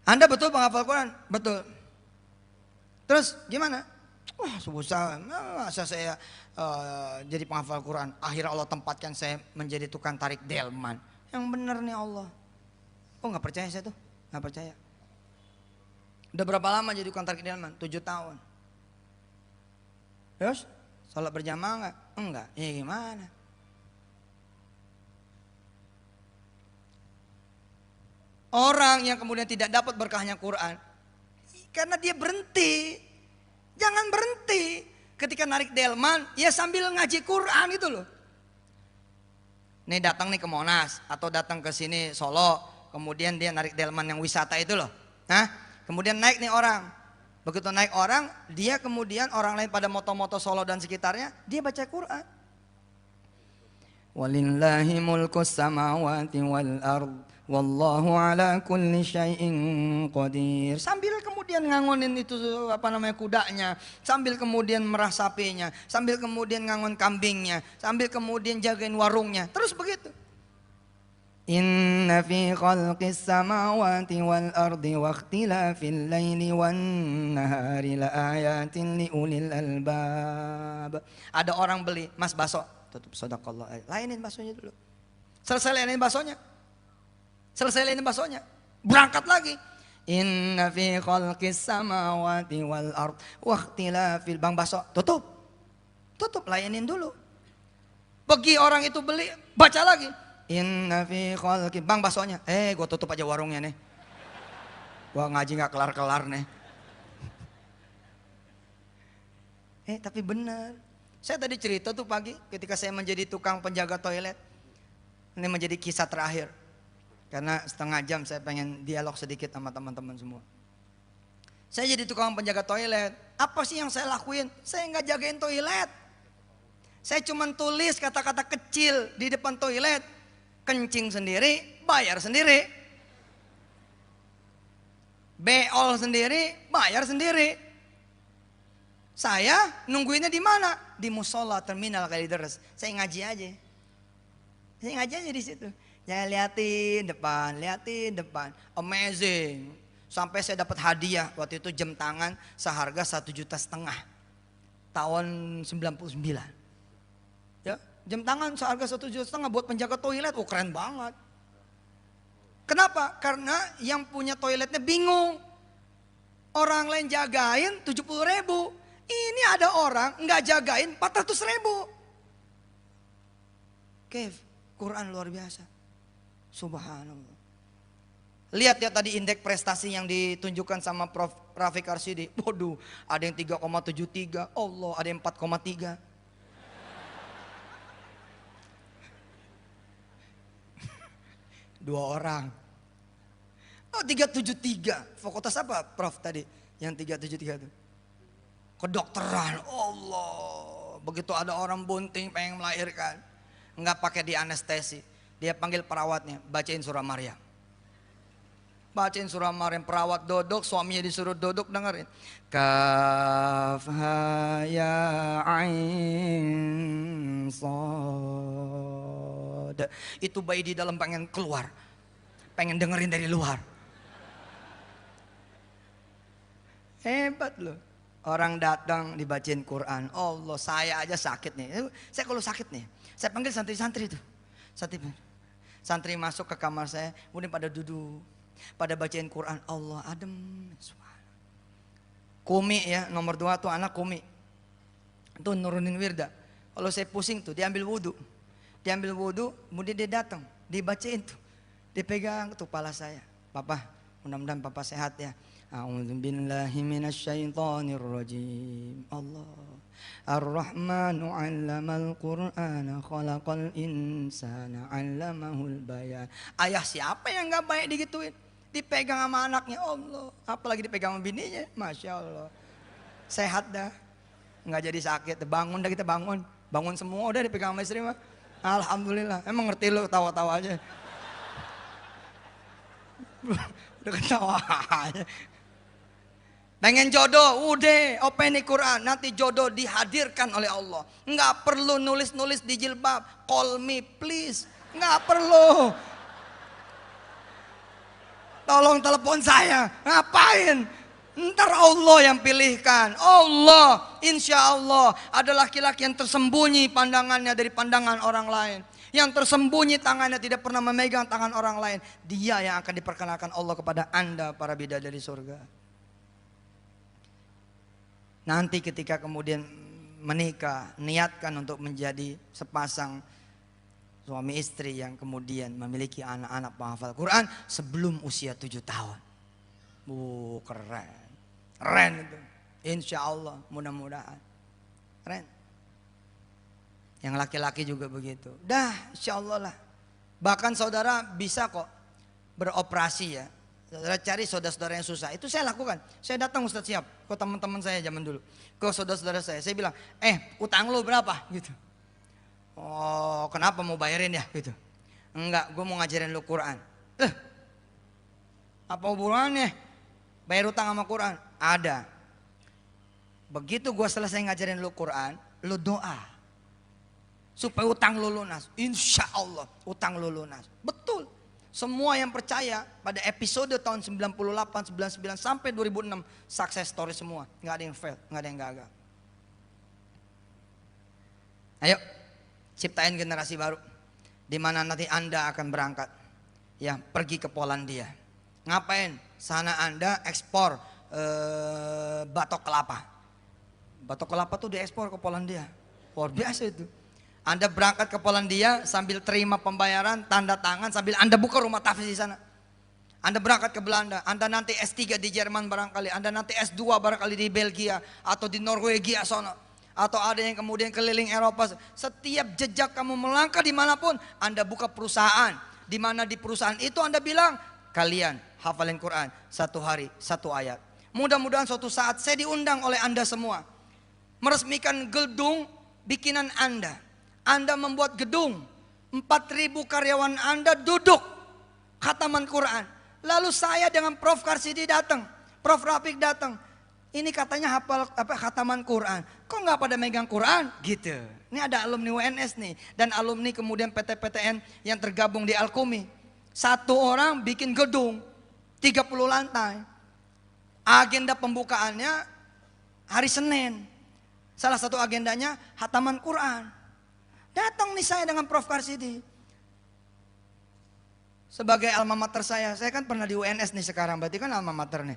Anda betul penghafal Quran? Betul. Terus gimana? Wah susah, masa saya jadi penghafal Quran. Akhirnya Allah tempatkan saya menjadi tukang tarik delman. Yang benar nih Allah. Oh nggak percaya saya tuh, nggak percaya. Udah berapa lama jadi tukang tarik delman? 7 tahun. Terus sholat berjamaah nggak? Enggak. Ya gimana? Orang yang kemudian tidak dapat berkahnya Quran karena dia berhenti. Jangan berhenti. Ketika narik delman, ya sambil ngaji Quran itu loh. Nih datang nih ke Monas atau datang ke sini Solo, kemudian dia narik delman yang wisata itu loh. Nah, kemudian naik nih orang. Begitu naik orang, dia kemudian orang lain pada moto-moto Solo dan sekitarnya, dia baca Quran. Walillahi mulkus samawati wal ard. Wallahu ala kulli syai'in qadir. Sambil kemudian ngangonin itu kudanya, sambil kemudian merah sapinya, sambil kemudian ngangon kambingnya, sambil kemudian jagain warungnya. Terus begitu. Inna fi khalqis samawati wal ardi wa ikhtilafil laili wan nahari la ayatin li ulil albab. Ada orang beli, Mas bakso, tutup sedekah. Lainin baksonya dulu. Selesai lainin baksonya. Berangkat lagi. Inna fi khalqis samawati wal ard wa ikhtilafil, bang bakso, tutup, layanin dulu. Pergi orang itu beli, baca lagi. Inna fi khalqi, bang baksonya, gue tutup aja warungnya nih. Gua ngaji nggak kelar-kelar nih. Tapi benar. Saya tadi cerita tuh pagi ketika saya menjadi tukang penjaga toilet. Ini menjadi kisah terakhir. Karena setengah jam saya pengen dialog sedikit sama teman-teman semua. Saya jadi tukang penjaga toilet. Apa sih yang saya lakuin? Saya nggak jagain toilet. Saya cuma tulis kata-kata kecil di depan toilet. Kencing sendiri, bayar sendiri. Beol sendiri, bayar sendiri. Saya nungguinnya di mana? Di musola terminal Kalideres. Saya ngaji aja. Di situ. Jangan liatin depan. Amazing. Sampai saya dapat hadiah waktu itu jam tangan seharga 1,5 juta. Tahun 99. Ya, jam tangan seharga 1,5 juta buat penjaga toilet. Oh, keren banget. Kenapa? Karena yang punya toiletnya bingung. Orang lain jagain 70.000. Ini ada orang nggak jagain 400.000. Kev, Quran luar biasa. Subhanallah. Lihat ya tadi indeks prestasi yang ditunjukkan sama Prof. Rafiq Arsidi. Waduh, ada yang 3,73. Allah, ada yang 4,3. Dua orang. Oh, 373. Fakultas apa Prof tadi? Yang 373 itu. Kedokteran. Allah. Begitu ada orang bunting pengen melahirkan, nggak pakai di anestesi. Dia panggil perawatnya, bacain surah Maryam. Bacain surah Maryam, perawat duduk, suaminya disuruh duduk, dengerin. Kaf ha ya ain sad. Itu bayi di dalam pengen keluar. Pengen dengerin dari luar. Hebat loh. Orang datang dibacain Quran. Allah, saya aja sakit nih. Saya kalau sakit nih, saya panggil santri-santri itu. Santri masuk ke kamar saya, kemudian pada duduk, pada bacain Quran. Allah adem. Kumi ya, nomor 2 tuh anak Kumi. Tuh nurunin wirda. Kalau saya pusing tuh, diambil wudhu. Kemudian dia datang, dibacain tuh. Dipegang tuh kepala saya. Papa, mudah-mudahan papa sehat ya. A'udzu billahi minasyaitonir rajim. Allah. Ar-Rahmanu 'allamal Qur'ana khalaqal insana 'allamahul bayan. Ayah siapa yang enggak baik digituin? Dipegang sama anaknya Allah, apalagi dipegang sama bininya, Masya Allah. Sehat dah, nggak jadi sakit. Bangun dah, kita bangun semua udah dipegang sama istri mah. Alhamdulillah. Emang ngerti lu tawa-tawa aja. Udah ketawa aja. Pengen jodoh, udah open Quran, nanti jodoh dihadirkan oleh Allah. Nggak perlu nulis-nulis di jilbab, call me please, nggak perlu. Tolong telepon saya, ngapain? Ntar Allah yang pilihkan. Allah, insya Allah ada laki-laki yang tersembunyi pandangannya dari pandangan orang lain. Yang tersembunyi tangannya tidak pernah memegang tangan orang lain. Dia yang akan diperkenalkan Allah kepada anda para bidadari surga. Nanti ketika kemudian menikah, niatkan untuk menjadi sepasang suami istri yang kemudian memiliki anak-anak penghafal Quran sebelum usia 7 tahun. Keren. Keren itu. Insya Allah mudah-mudahan. Keren. Yang laki-laki juga begitu. Dah insya Allah lah. Bahkan saudara bisa kok beroperasi ya. Saudara cari saudara-saudara yang susah. Itu saya lakukan. Saya datang Ustadz Siap ke teman-teman saya zaman dulu. Ke saudara-saudara saya. Saya bilang, utang lu berapa? Gitu. Oh kenapa mau bayarin ya gitu? Enggak, gue mau ngajarin lu Quran. Apa hubungannya bayar utang sama Quran? Ada. Begitu gue selesai ngajarin lu Quran, lu doa supaya utang lu lunas. Insya Allah utang lu lunas. Betul. Semua yang percaya pada episode tahun 98, 99 sampai 2006 success story semua. Nggak ada yang fail, nggak ada yang gagal. Ayo ciptain generasi baru di mana nanti anda akan berangkat ya pergi ke Polandia. Ngapain? Sana anda ekspor batok kelapa. Batok kelapa tuh diekspor ke Polandia. Luar biasa itu. Anda berangkat ke Polandia sambil terima pembayaran, tanda tangan sambil anda buka rumah tahfiz di sana. Anda berangkat ke Belanda, anda nanti S3 di Jerman barangkali, anda nanti S2 barangkali di Belgia atau di Norwegia sana. Atau ada yang kemudian keliling Eropa. Setiap jejak kamu melangkah dimanapun, anda buka perusahaan. Di mana di perusahaan itu anda bilang, kalian hafalin Quran 1 hari 1 ayat. Mudah-mudahan suatu saat saya diundang oleh anda semua. Meresmikan gedung bikinan anda. Anda membuat gedung, 4.000 karyawan anda duduk khataman Quran. Lalu saya dengan Prof Karsidi datang, Prof Rafiq datang. Ini katanya hafal khataman Quran. Kok nggak pada megang Quran? Gitu. Ini ada alumni UNS nih dan alumni kemudian PT-PTN yang tergabung di Alkumi. Satu orang bikin gedung 30 lantai. Agenda pembukaannya hari Senin. Salah satu agendanya khataman Quran. Datang nih saya dengan Prof Karsidi. Sebagai alma mater saya kan pernah di UNS nih sekarang, berarti kan alma mater nih.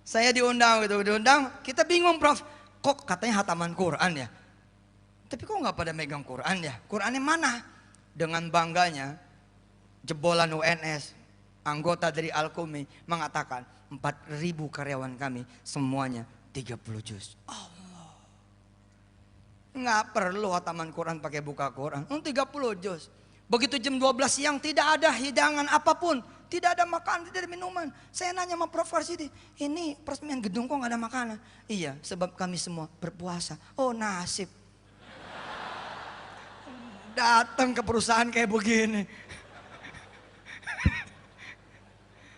Saya diundang, kita bingung Prof, kok katanya khataman Quran ya? Tapi kok nggak pada megang Quran ya? Qurannya mana? Dengan bangganya, jebolan UNS, anggota dari Alkumi mengatakan 4.000 karyawan kami semuanya 30 juz. Allah, nggak perlu khataman Quran pakai buka Quran, 30 juz. Begitu jam 12 siang tidak ada hidangan apapun. Tidak ada makanan, tidak ada minuman. Saya nanya sama Prof Karsidi, ini peresmian gedung kok gak ada makanan? Iya, sebab kami semua berpuasa. Oh nasib. Datang ke perusahaan kayak begini.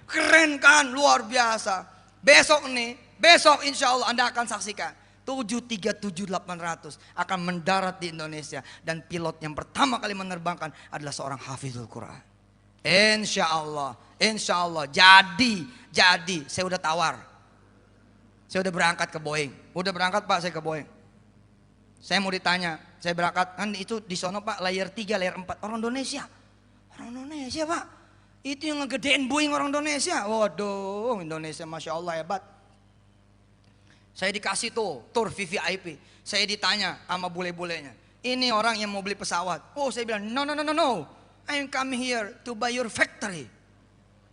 Keren kan, luar biasa. Besok insya Allah Anda akan saksikan. 737-800 akan mendarat di Indonesia. Dan pilot yang pertama kali menerbangkan adalah seorang hafizul Quran. Insya Allah. Jadi saya udah tawar. Saya udah berangkat ke Boeing. Udah berangkat Pak, saya ke Boeing. Saya mau ditanya, saya berangkat kan itu di sono Pak, layer 3, layer 4 orang Indonesia. Orang Indonesia Pak. Itu yang ngegedein Boeing orang Indonesia. Waduh, Indonesia Masya Allah hebat. Saya dikasih tuh tour VVIP. Saya ditanya sama bule-bulenya, ini orang yang mau beli pesawat. Oh saya bilang no. I am coming here to buy your factory.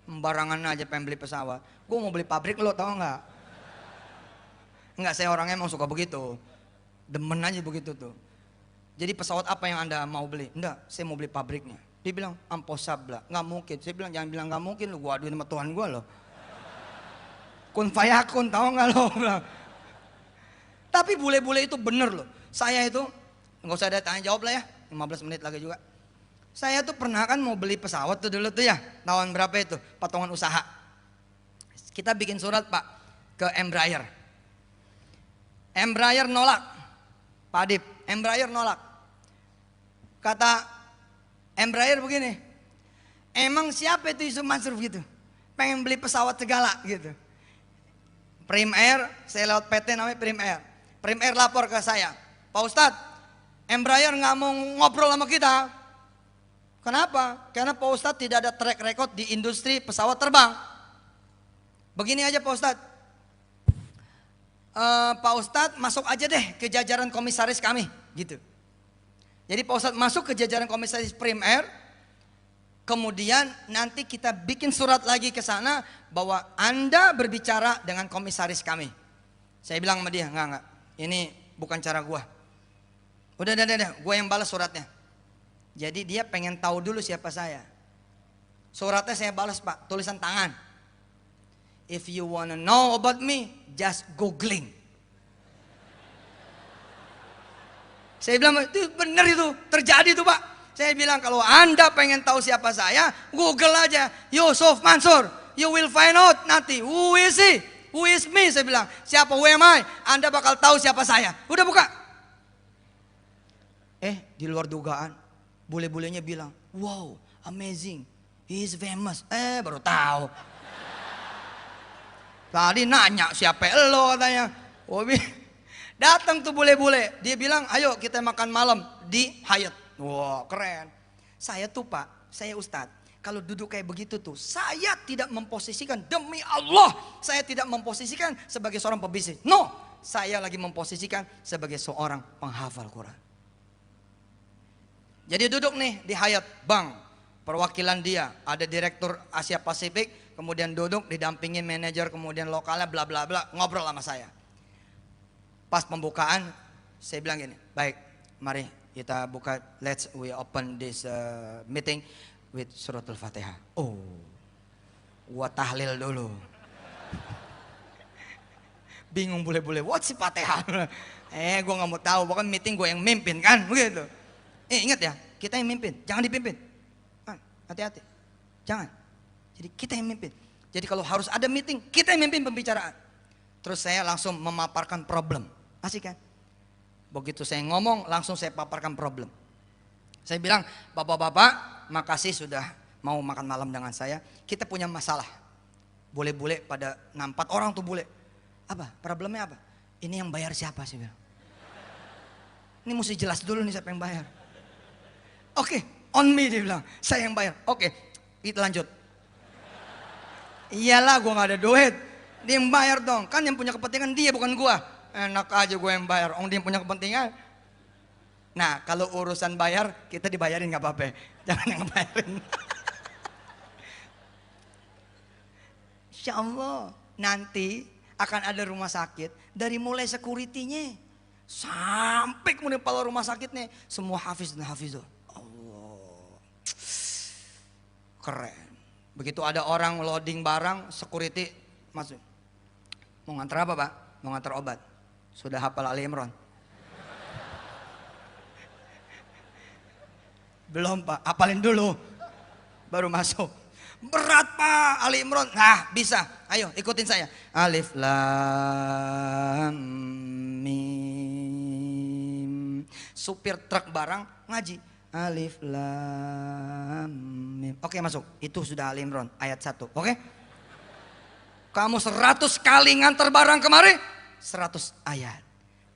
Sembarangan aja pengen beli pesawat. Gue mau beli pabrik lo tau nggak? Enggak, saya orangnya emang suka begitu. Demen aja begitu tuh. Jadi pesawat apa yang Anda mau beli? Enggak, saya mau beli pabriknya. Dia bilang impossible, nggak mungkin. Saya bilang jangan bilang nggak mungkin, lu gua aduin sama Tuhan gua loh. Kun fayakun, tahu nggak lo? Tapi bule-bule itu bener loh. Saya itu nggak usah ada tanya jawab lah ya, 15 menit lagi juga. Saya tuh pernah kan mau beli pesawat tuh dulu tuh ya, tahun berapa itu, patungan usaha. Kita bikin surat Pak ke Embraer. Embraer nolak, Pak Adib, Embraer nolak. Kata Embraer begini, emang siapa itu Yusuf Mansur gitu, pengen beli pesawat segala gitu. Prim Air, saya lewat PT namanya Prim Air. Prim Air lapor ke saya, Pak Ustadz, Embraer nggak mau ngobrol sama kita. Kenapa? Karena Pak Ustadz tidak ada track record di industri pesawat terbang. Begini aja Pak Ustadz, Pak Ustadz masuk aja deh ke jajaran komisaris kami, gitu. Jadi Pak Ustadz masuk ke jajaran komisaris Prim Air, kemudian nanti kita bikin surat lagi ke sana bahwa Anda berbicara dengan komisaris kami. Saya bilang sama dia, enggak, ini bukan cara gua. Udah, gua yang balas suratnya. Jadi dia pengen tahu dulu siapa saya. Suratnya saya balas Pak, tulisan tangan. If you wanna know about me, just googling. Saya bilang itu benar, itu terjadi tuh Pak. Saya bilang kalau Anda pengen tahu siapa saya, Google aja Yusuf Mansur, you will find out nanti who is he, who is me. Saya bilang siapa, who am I, Anda bakal tahu siapa saya. Udah buka. Di luar dugaan, bule-bulenya bilang, wow, amazing, he is famous. Baru tahu. Tadi nanya siapa lo katanya. Datang tuh bule-bule, dia bilang ayo kita makan malam di Hyatt. Wah keren. Saya tuh Pak, saya Ustadz, kalau duduk kayak begitu tuh, saya tidak memposisikan, demi Allah, saya tidak memposisikan sebagai seorang pebisnis. No, saya lagi memposisikan sebagai seorang penghafal Quran. Jadi duduk nih di Hyatt, Bang, perwakilan dia, ada direktur Asia Pasifik, kemudian duduk didampingin manajer, kemudian lokalnya bla bla bla, ngobrol sama saya. Pas pembukaan, saya bilang gini, baik, mari kita buka, we open this meeting with suratul Fatihah. Gua tahlil dulu. Bingung bule-bule, what sih Fatihah? Gua nggak mau tahu, pokoknya meeting gue yang mimpin kan, begitu. Ingat ya, kita yang mimpin, jangan dipimpin. Hati-hati, jangan. Jadi kita yang mimpin. Jadi kalau harus ada meeting, kita yang mimpin pembicaraan. Terus saya langsung memaparkan problem. Asik kan? Begitu saya ngomong, langsung saya paparkan problem. Saya bilang, bapak-bapak, makasih sudah mau makan malam dengan saya. Kita punya masalah. Bule-bule pada 4 orang tuh bule. Apa? Problemnya apa? Ini yang bayar siapa sih? Ini mesti jelas dulu nih siapa yang bayar. Oke, on me dia bilang. Saya yang bayar. Oke, kita lanjut. Iyalah, gua nggak ada duit. Dia yang bayar dong. Kan yang punya kepentingan dia, bukan gua. Enak aja gue yang bayar, dia yang punya kepentingan. Nah kalau urusan bayar, kita dibayarin gak apa-apa, jangan yang ngebayarin. Insya Allah nanti akan ada rumah sakit, dari mulai security-nya sampai kemudian kepala rumah sakitnya, semua hafiz dan hafizah. Allah, keren. Begitu ada orang loading barang, security masuk. Mau ngantar apa Pak? Mau ngantar obat. Sudah hafal Ali Imran? Belum Pak, hafalin dulu baru masuk. Berat Pak Ali Imran. Nah bisa, ayo ikutin saya. Alif Lam Mim. Supir truk barang ngaji Alif Lam Mim. Oke masuk, itu sudah Ali Imran ayat 1. Oke. Kamu 100 kali nganter barang kemari, 100 ayat.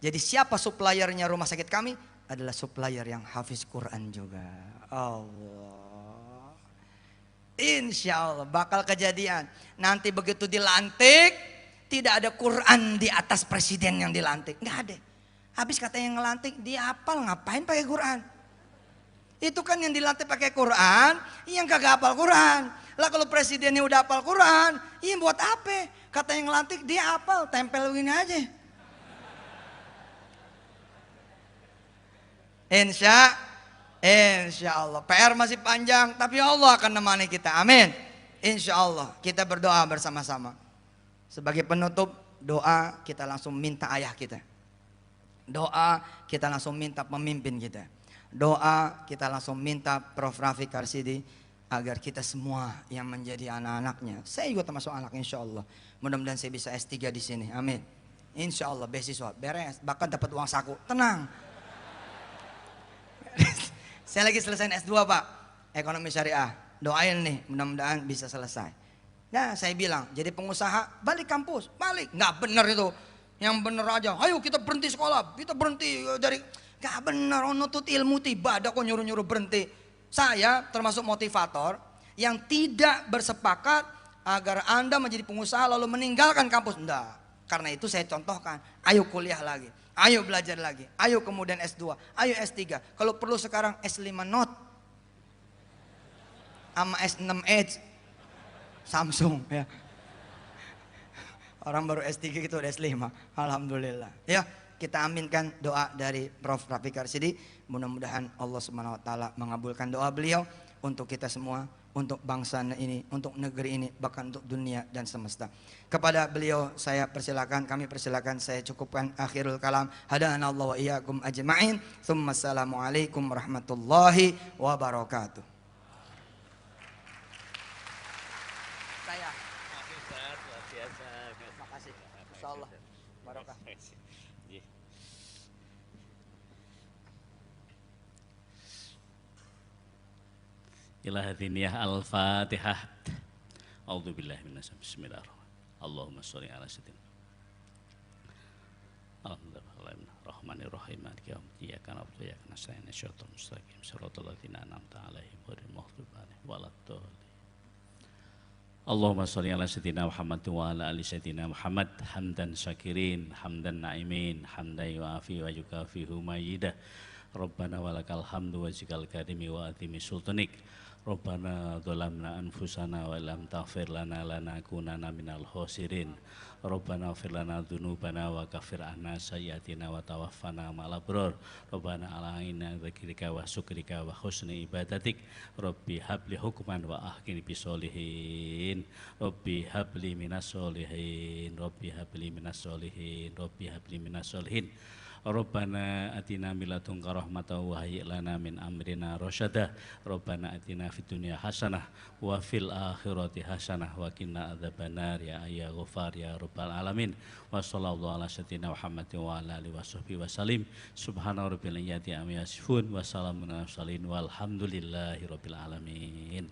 Jadi siapa suppliernya rumah sakit kami? Adalah supplier yang hafiz Quran juga. Allah. Insya Allah bakal kejadian. Nanti begitu dilantik, tidak ada Quran di atas presiden yang dilantik. Nggak ada. Habis kata yang ngelantik, dia hafal ngapain pakai Quran? Itu kan yang dilantik pakai Quran, yang kagak hafal Quran. Lah kalau presidennya udah hafal Quran, iya buat apa? Kata yang ngelantik dia hafal, tempel begini aja. Insya Allah. PR masih panjang, tapi Allah akan menemani kita. Amin. Insya Allah. Kita berdoa bersama-sama. Sebagai penutup doa, kita langsung minta ayah kita. Doa, kita langsung minta pemimpin kita. Doa, kita langsung minta Prof. Rafiq Karsidi agar kita semua yang menjadi anak-anaknya. Saya juga termasuk anak, insya Allah. Mudah-mudahan saya bisa S3 di sini. Amin. Insya Allah beasiswa beres, bahkan dapat uang saku. Tenang. Saya lagi selesai S2 Pak, ekonomi syariah. Doain nih, mudah-mudahan bisa selesai. Nah saya bilang, jadi pengusaha balik kampus, balik. Nggak bener itu, yang bener aja. Ayo kita berhenti sekolah, kita berhenti dari. Nggak bener, nutut ilmu tiba ada kok nyuruh-nyuruh berhenti. Saya termasuk motivator yang tidak bersepakat agar Anda menjadi pengusaha lalu meninggalkan kampus. Enggak, karena itu saya contohkan, ayo kuliah lagi. Ayo belajar lagi, ayo kemudian S2, ayo S3. Kalau perlu sekarang S5 Note sama S6 Edge Samsung ya. Orang baru S3 gitu udah S5. Alhamdulillah. Ya, kita aminkan doa dari Prof. Rafiq Karsidi. Mudah-mudahan Allah Subhanahu wa taala mengabulkan doa beliau untuk kita semua, untuk bangsa ini, untuk negeri ini, bahkan untuk dunia dan semesta. Kepada beliau saya persilakan, kami persilakan, saya cukupkan akhirul kalam. Hadanallahu wa iyyakum ajma'in. Tsumma assalamualaikum warahmatullahi wabarakatuh. Saya. Terima kasih. Insyaallah barokah. Ila hadiniyah al-fatihah. A'udzubillahi minasyaitonir rajim. Bismillahirrahmanirrahim. Allahumma sholli ala sayyidina. Bismillahirrahmanirrahim. Maliki yaumiddin. Iyyaka na'budu wa iyyaka nasta'in. Shiratal mustaqim. Shiratal ladzina an'amta 'alaihim ghairil maghdubi 'alaihim waladdallin. Allahumma sholli ala sayyidina Muhammad wa ala ali sayyidina Muhammad hamdan syakirin, hamdan na'imin, hamdan yu'afi wa yukafihu mayyidah. Rabbana walakal hamdu wa zikal karimi wa atimi sultanik. Rabbana dhalamna anfusana wa lam taghfir lana lanakunanna minal khosirin. Rabbana ighfir lana dzunubana wa kaffir 'anna sayyi'atina wa tawaffana ma'al abrar. Rabbana alaina dzikrika wa syukrika wa husni ibadatik. Rabbi habli hukman wa ahkini bisolihin. Rabbi habli minas solihin. Rabbi habli minas solihin. Rabbi habli minas solihin. Rabbana atina min ladunka rahmatan wa hayyi' lana min amrina rasyada. Rabbana atina fid dunya hasanah wa fil akhirati hasanah wa qina adzabannar ya ghafar ya rabbal alamin. Wa sallallahu ala sayyidina Muhammadin wa ala alihi washabbihi wasallim. Subhana rabbil izzati amma yasifun wa salamun alal mursalin walhamdulillahi rabbil alamin.